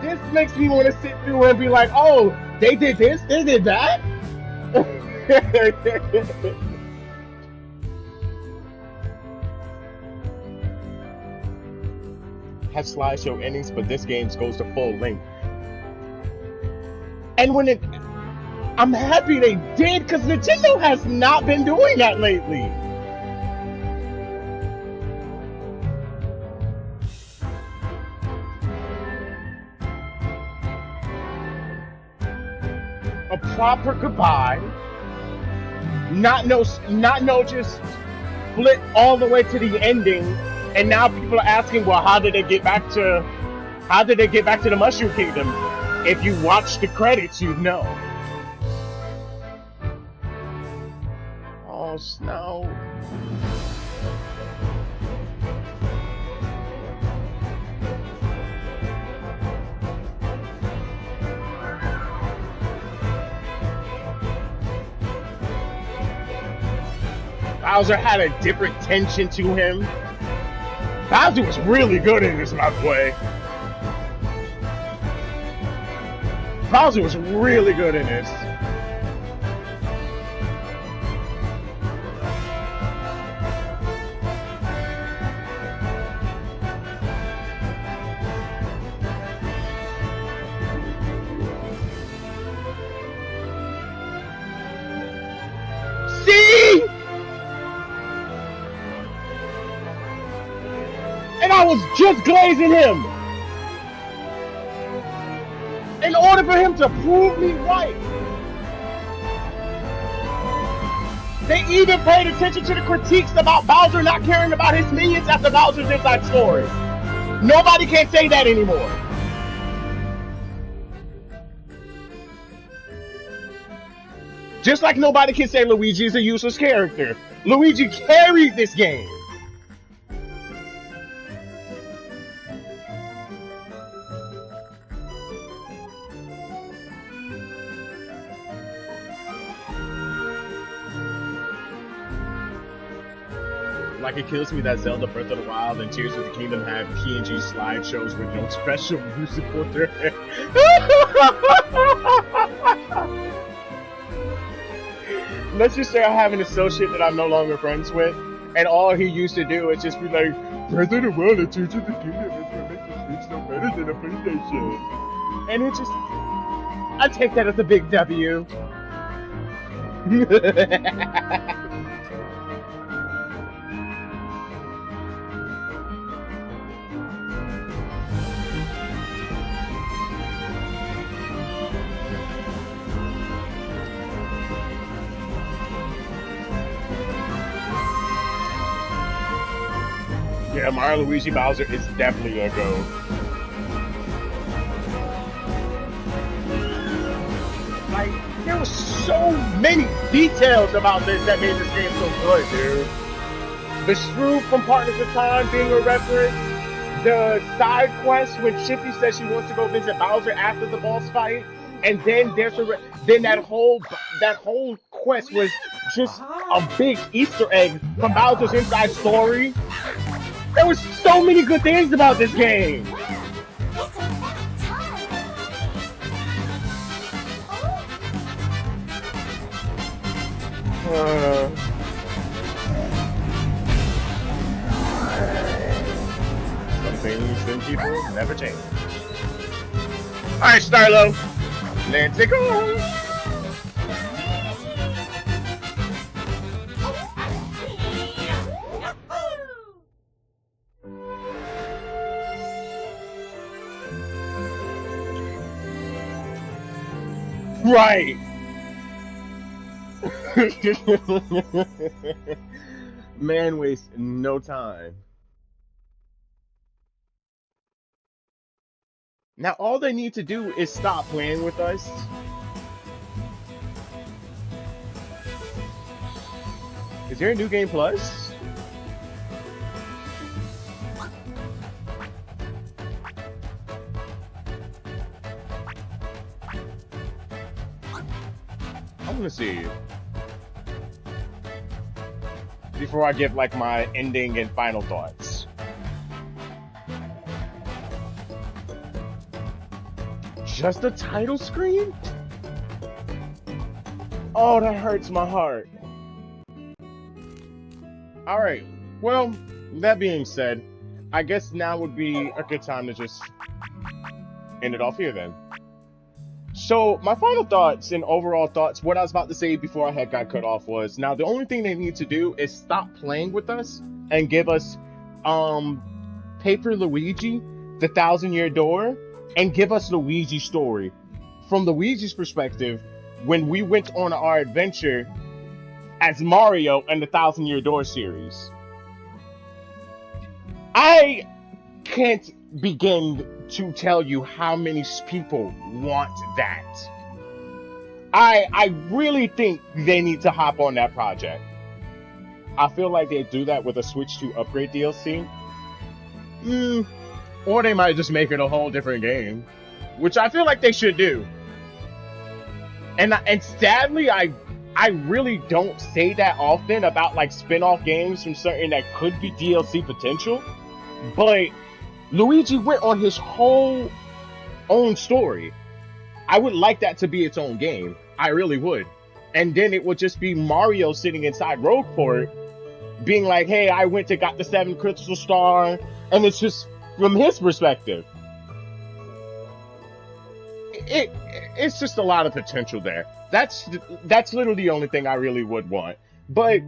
this makes me want to sit through and be like, oh, they did this, they did that. Have slideshow endings, but this game goes to full length. And I'm happy they did, because Nintendo has not been doing that lately. A proper goodbye. Not no just split all the way to the ending, and now people are asking, well, how did they get back to the Mushroom Kingdom? If you watch the credits, you know. Oh, Snow. Bowser had a different tension to him. Bowser was really good in this, by the way. Bowser was really good in this. See? And I was just glazing him in order for him to prove me right. They even paid attention to the critiques about Bowser not caring about his minions after Bowser's Inside Story. Nobody can say that anymore. Just like nobody can say Luigi is a useless character. Luigi carried this game. Like, it kills me that Zelda Breath of the Wild and Tears of the Kingdom have PNG slideshows with no special music for their head. Let's just say I have an associate that I'm no longer friends with, and all he used to do is just be like, Breath of the Wild and Tears of the Kingdom is what makes the Switch no better than a PlayStation. And it just, I take that as a big W. Yeah, Mario Luigi Bowser is definitely a go. Like, there were so many details about this that made this game so good, dude. The shrew from Partners of Time being a reference, the side quest when Chippy says she wants to go visit Bowser after the boss fight, and then there's then that whole quest was just a big Easter egg from Bowser's Inside Story. There was so many good things about this game. Some things in people never change. Alright, Starlo. Let's go. Right. Man wastes no time. Now all they need to do is stop playing with us. Is there a new game plus? I'm gonna see before I give like my ending and final thoughts. Just a title screen? Oh, that hurts my heart. Alright, well, that being said, I guess now would be a good time to just end it off here then. So, my final thoughts and overall thoughts, what I was about to say before I had got cut off was, now the only thing they need to do is stop playing with us and give us Paper Luigi, the 1,000-Year Door, and give us Luigi's story. From Luigi's perspective, when we went on our adventure as Mario and the 1,000-Year Door series. I can't begin to tell you how many people want that. I really think they need to hop on that project. I feel like they do that with a Switch 2 upgrade DLC. Or they might just make it a whole different game, which I feel like they should do. And sadly, I really don't say that often about like spin-off games from certain that could be DLC potential, but Luigi went on his whole own story. I would like that to be its own game. I really would. And then it would just be Mario sitting inside Rogueport, being like, "Hey, I went to got the 7 crystal star," and it's just from his perspective. It it's just a lot of potential there. That's literally the only thing I really would want. But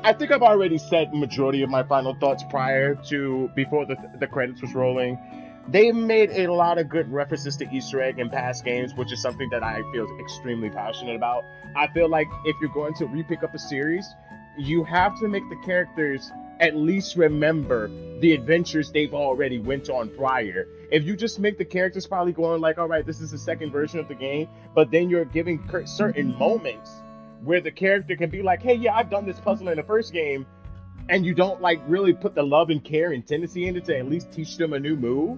I think I've already said majority of my final thoughts prior to before the credits was rolling. They made a lot of good references to Easter egg in past games, which is something that I feel extremely passionate about. I feel like if you're going to repick up a series, you have to make the characters at least remember the adventures they've already went on prior. If you just make the characters probably going like, all right, this is the second version of the game, but then you're giving certain moments where the character can be like, hey, yeah, I've done this puzzle in the first game, and you don't like really put the love and care and tendency into to at least teach them a new move.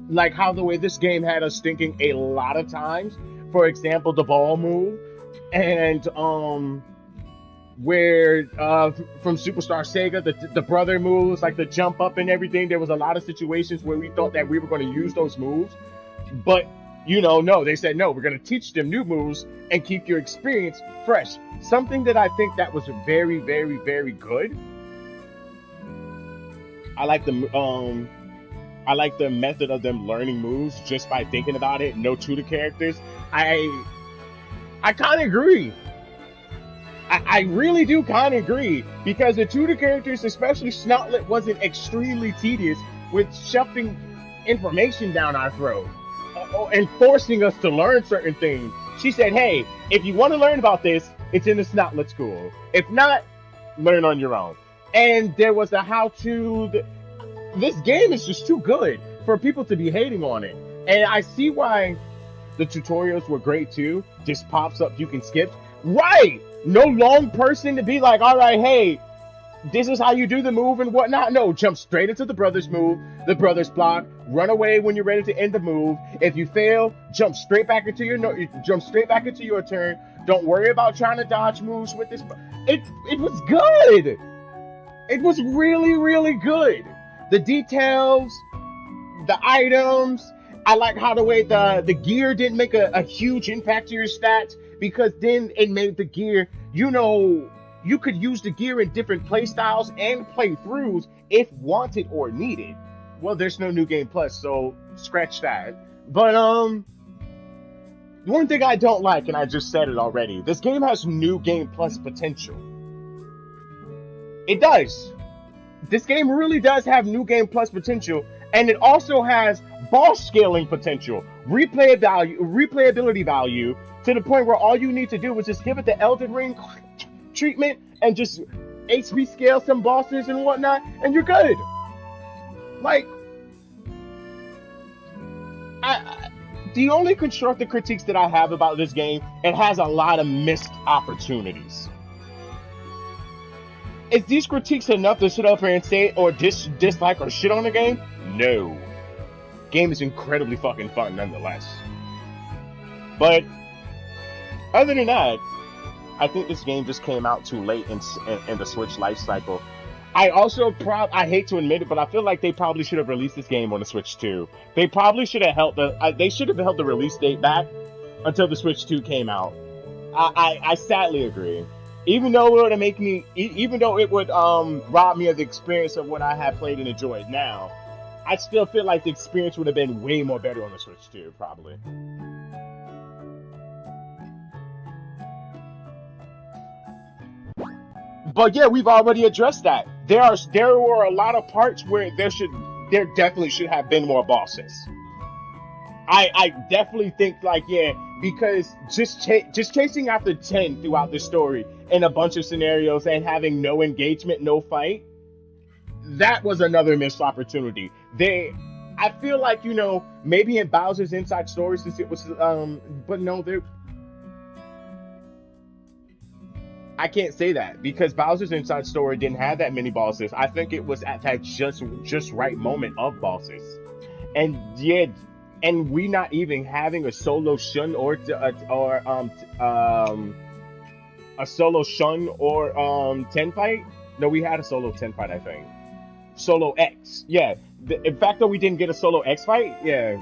Like how the way this game had us thinking a lot of times, for example, the ball move, and where from Superstar Sega, the brother moves, like the jump up and everything. There was a lot of situations where we thought that we were going to use those moves, but no, they said no, we're going to teach them new moves and keep your experience fresh. Something that I think that was very, very, very good. I like the method of them learning moves just by thinking about it. No tutor characters. I kind of agree. I really do kind of agree, because the tutor characters, especially Snoutlet, wasn't extremely tedious with shoving information down our throat and forcing us to learn certain things. She said, hey, if you want to learn about this, it's in the Snoutlet school. If not, learn on your own. And there was a how-to. This game is just too good for people to be hating on it. And I see why the tutorials were great too. Just pops up, you can skip. Right! No long person to be like, all right, hey, this is how you do the move and whatnot. No, jump straight into the brother's move, the brother's block, run away when you're ready to end the move. If you fail, jump straight back into your turn. Don't worry about trying to dodge moves with this. It was good. It was really, really good. The details, the items. I like how the way the gear didn't make a huge impact to your stats, because then it made the gear, you could use the gear in different play styles and playthroughs if wanted or needed. Well, there's no New Game Plus, so scratch that. But one thing I don't like, and I just said it already, this game has New Game Plus potential. It does. This game really does have New Game Plus potential, and it also has boss scaling potential, replayability value, to the point where all you need to do is just give it the Elden Ring treatment and just HP scale some bosses and whatnot, and you're good. Like, the only constructive critiques that I have about this game, it has a lot of missed opportunities. Is these critiques enough to sit up here and say or dislike or shit on the game? No. Game is incredibly fucking fun nonetheless. But other than that, I think this game just came out too late in the Switch life cycle. I also I hate to admit it, but I feel like they probably should have released this game on the Switch 2. They probably should have held the release date back until the Switch 2 came out. I sadly agree. Even though it would rob me of the experience of what I have played and enjoyed now, I still feel like the experience would have been way more better on the Switch 2, probably. But yeah, we've already addressed that. There were a lot of parts where there definitely should have been more bosses. I definitely think because just chasing after 10 throughout the story in a bunch of scenarios and having no engagement, no fight, that was another missed opportunity. I feel like, maybe in Bowser's Inside Story, since it was, but no, I can't say that, because Bowser's Inside Story didn't have that many bosses. I think it was at that just right moment of bosses. And yeah, and we not even having a solo shun or a solo shun or 10 fight. No, we had a solo 10 fight, I think. Solo X. Yeah. In fact, though, we didn't get a solo X fight. Yeah.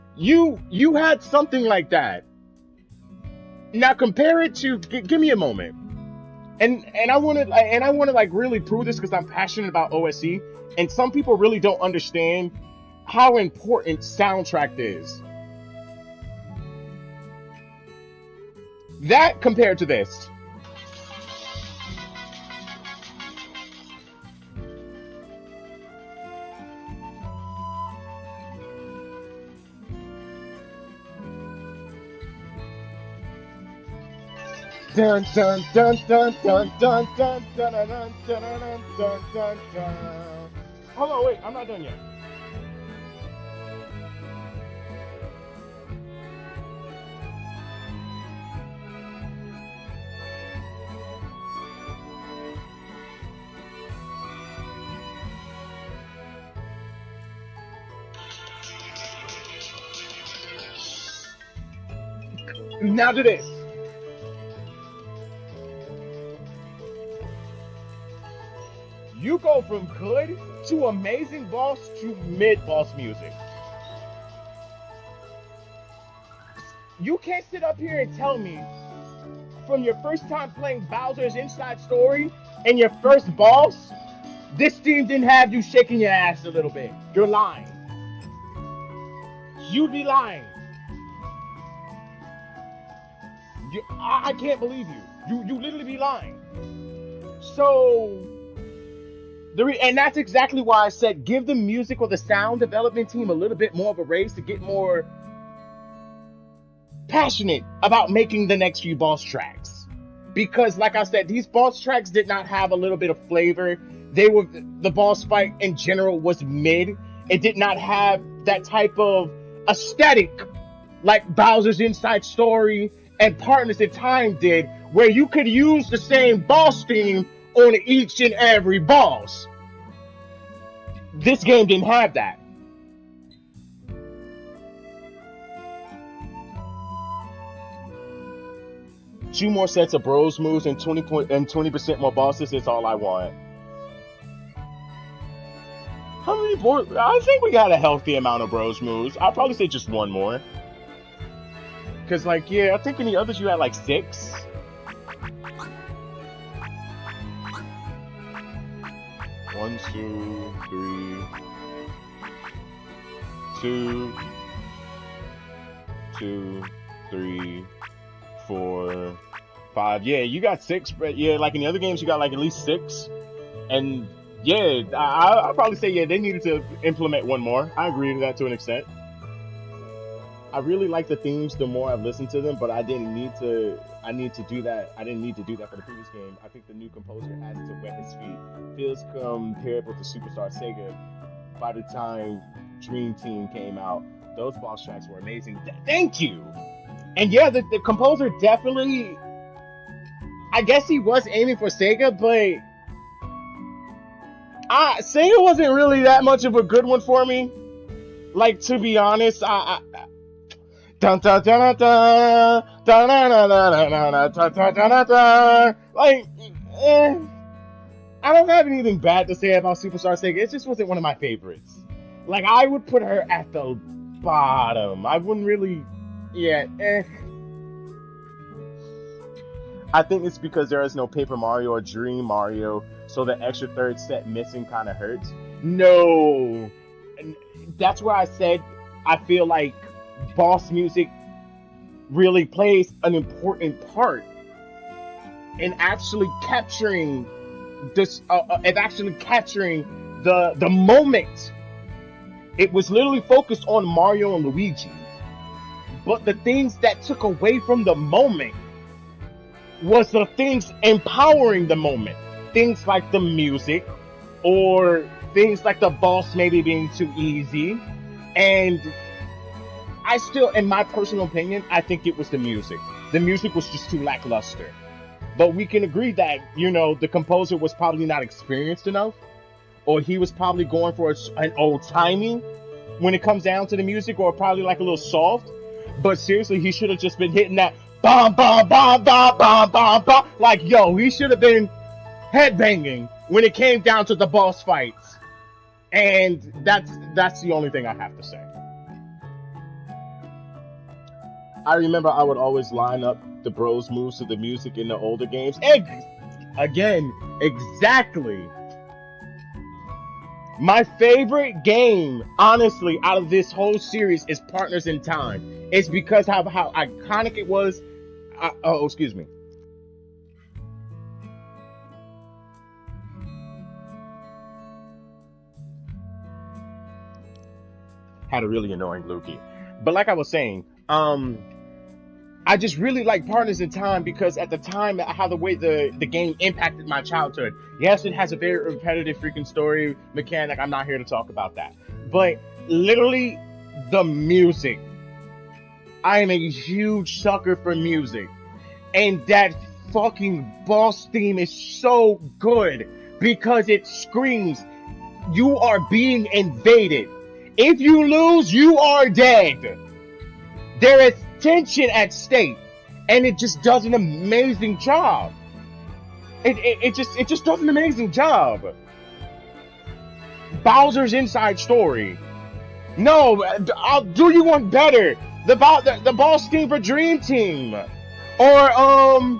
You had something like that. Now compare it to give me a moment. And I want to like really prove this because I'm passionate about OSC, and some people really don't understand how important soundtrack is. That compared to this. Dun dun dun dun dun dun dun dun dun dun dun dun dun dun. Hold on, wait, I'm not done yet. Now to this. You go from good to amazing boss to mid boss music. You can't sit up here and tell me from your first time playing Bowser's Inside Story and your first boss, this team didn't have you shaking your ass a little bit. You're lying. You'd be lying. I can't believe you. You literally be lying. So, and that's exactly why I said give the music or the sound development team a little bit more of a raise to get more passionate about making the next few boss tracks. Because, like I said, these boss tracks did not have a little bit of flavor. The boss fight in general was mid. It did not have that type of aesthetic like Bowser's Inside Story and Partners in Time did, where you could use the same boss theme on each and every boss. This game didn't have that. Two more sets of bros moves and 20% more bosses is all I want. How many more? I think we got a healthy amount of bros moves. I'll probably say just one more. Cause like, yeah, I think in the others you had like 6. One, 2, 3, 2, 3, 4, 5. Yeah, you got 6, but yeah, like in the other games you got like at least 6. And yeah, I'll probably say yeah, they needed to implement one more. I agree to that to an extent. I really like the themes the more I've listened to them, but I didn't need to do that. I didn't need to do that for the previous game. I think the new composer has to wet his feet. Feels comparable to Superstar Sega. By the time Dream Team came out, those boss tracks were amazing. Thank you! And yeah, the composer definitely, I guess he was aiming for Sega, but Sega wasn't really that much of a good one for me. Like, to be honest, dun dun dun dun dun dun dun dun dun. Like, I don't have anything bad to say about Superstar Sega. It just wasn't one of my favorites. Like, I would put her at the bottom. I wouldn't really, I think it's because there is no Paper Mario or Dream Mario, so the extra third set missing kind of hurts. No, and that's where I said I feel like boss music really plays an important part in actually capturing this, the moment. It was literally focused on Mario and Luigi, but the things that took away from the moment was the things empowering the moment. Things like the music, or things like the boss maybe being too easy. And I still, in my personal opinion, I think it was the music. The music was just too lackluster. But we can agree that, the composer was probably not experienced enough, or he was probably going for an old timing when it comes down to the music, or probably like a little soft. But seriously, he should have just been hitting that bomb, bomb, bomb, bomb, bomb, bomb, bomb. Like, yo, he should have been headbanging when it came down to the boss fights. And that's the only thing I have to say. I remember I would always line up the bros moves to the music in the older games. And again, exactly. My favorite game, honestly, out of this whole series is Partners in Time. It's because how iconic it was. Oh, excuse me. Had a really annoying Lukey. But like I was saying, I just really like Partners in Time because at the time, how the way the game impacted my childhood. Yes, it has a very repetitive freaking story mechanic. I'm not here to talk about that. But literally, the music. I am a huge sucker for music. And that fucking boss theme is so good because it screams, you are being invaded. If you lose, you are dead. There is tension at stake, and it just does an amazing job. It just does an amazing job. Bowser's Inside Story. No, I'll do you one better. The boss theme for Dream Team, or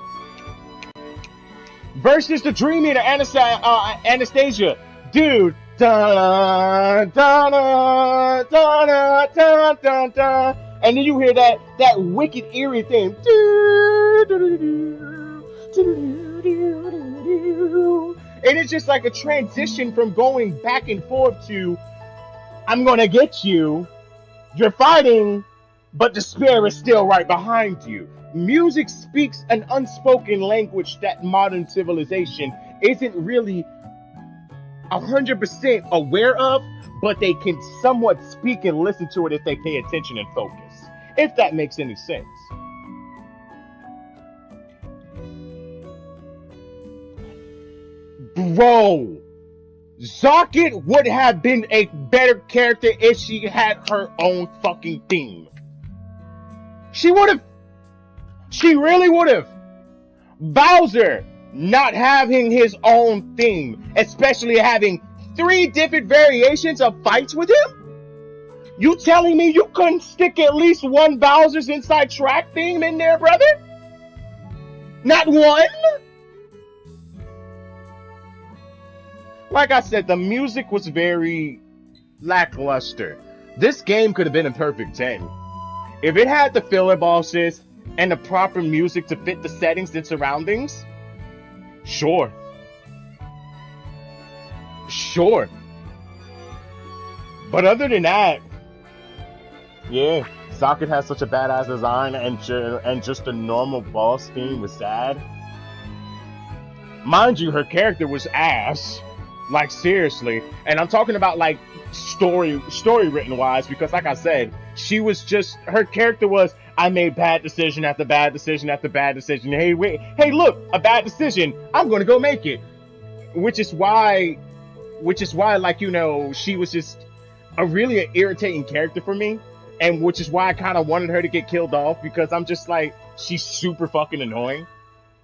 versus the Dream Eater Anastasia, dude. Da da da da da da da. And then you hear that wicked eerie thing. And it's just like a transition from going back and forth to I'm gonna get you, you're fighting, but despair is still right behind you. Music speaks an unspoken language that modern civilization isn't really 100% aware of, but they can somewhat speak and listen to it if they pay attention and focus. If that makes any sense. Bro, Zocket would have been a better character if she had her own fucking theme. She would have. She really would have. Bowser not having his own theme, especially having 3 different variations of fights with him? You telling me you couldn't stick at least one Bowser's Inside Track theme in there, brother? Not one? Like I said, the music was very lackluster. This game could have been a perfect 10. If it had the filler bosses and the proper music to fit the settings and surroundings, sure. Sure. But other than that, yeah, Socket has such a badass design, and just a normal boss theme was sad. Mind you, her character was ass. Like, seriously. And I'm talking about, like, story written wise, because like I said, she was just, her character was, I made bad decision after bad decision after bad decision. Hey, wait, hey, look, a bad decision. I'm gonna go make it. Which is why, like, you know, she was just a really irritating character for me. And which is why I kind of wanted her to get killed off, because I'm just like, she's super fucking annoying.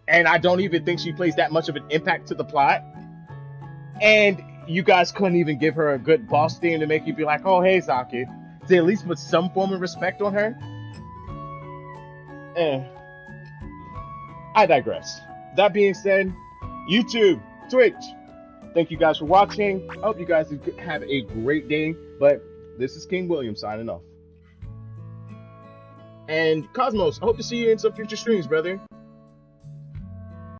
And I don't even think she plays that much of an impact to the plot. And you guys couldn't even give her a good boss theme to make you be like, oh, hey, Zaki. To at least put some form of respect on her. I digress. That being said, YouTube, Twitch, thank you guys for watching. I hope you guys have a great day. But this is King William signing off. And Cosmos, I hope to see you in some future streams, brother.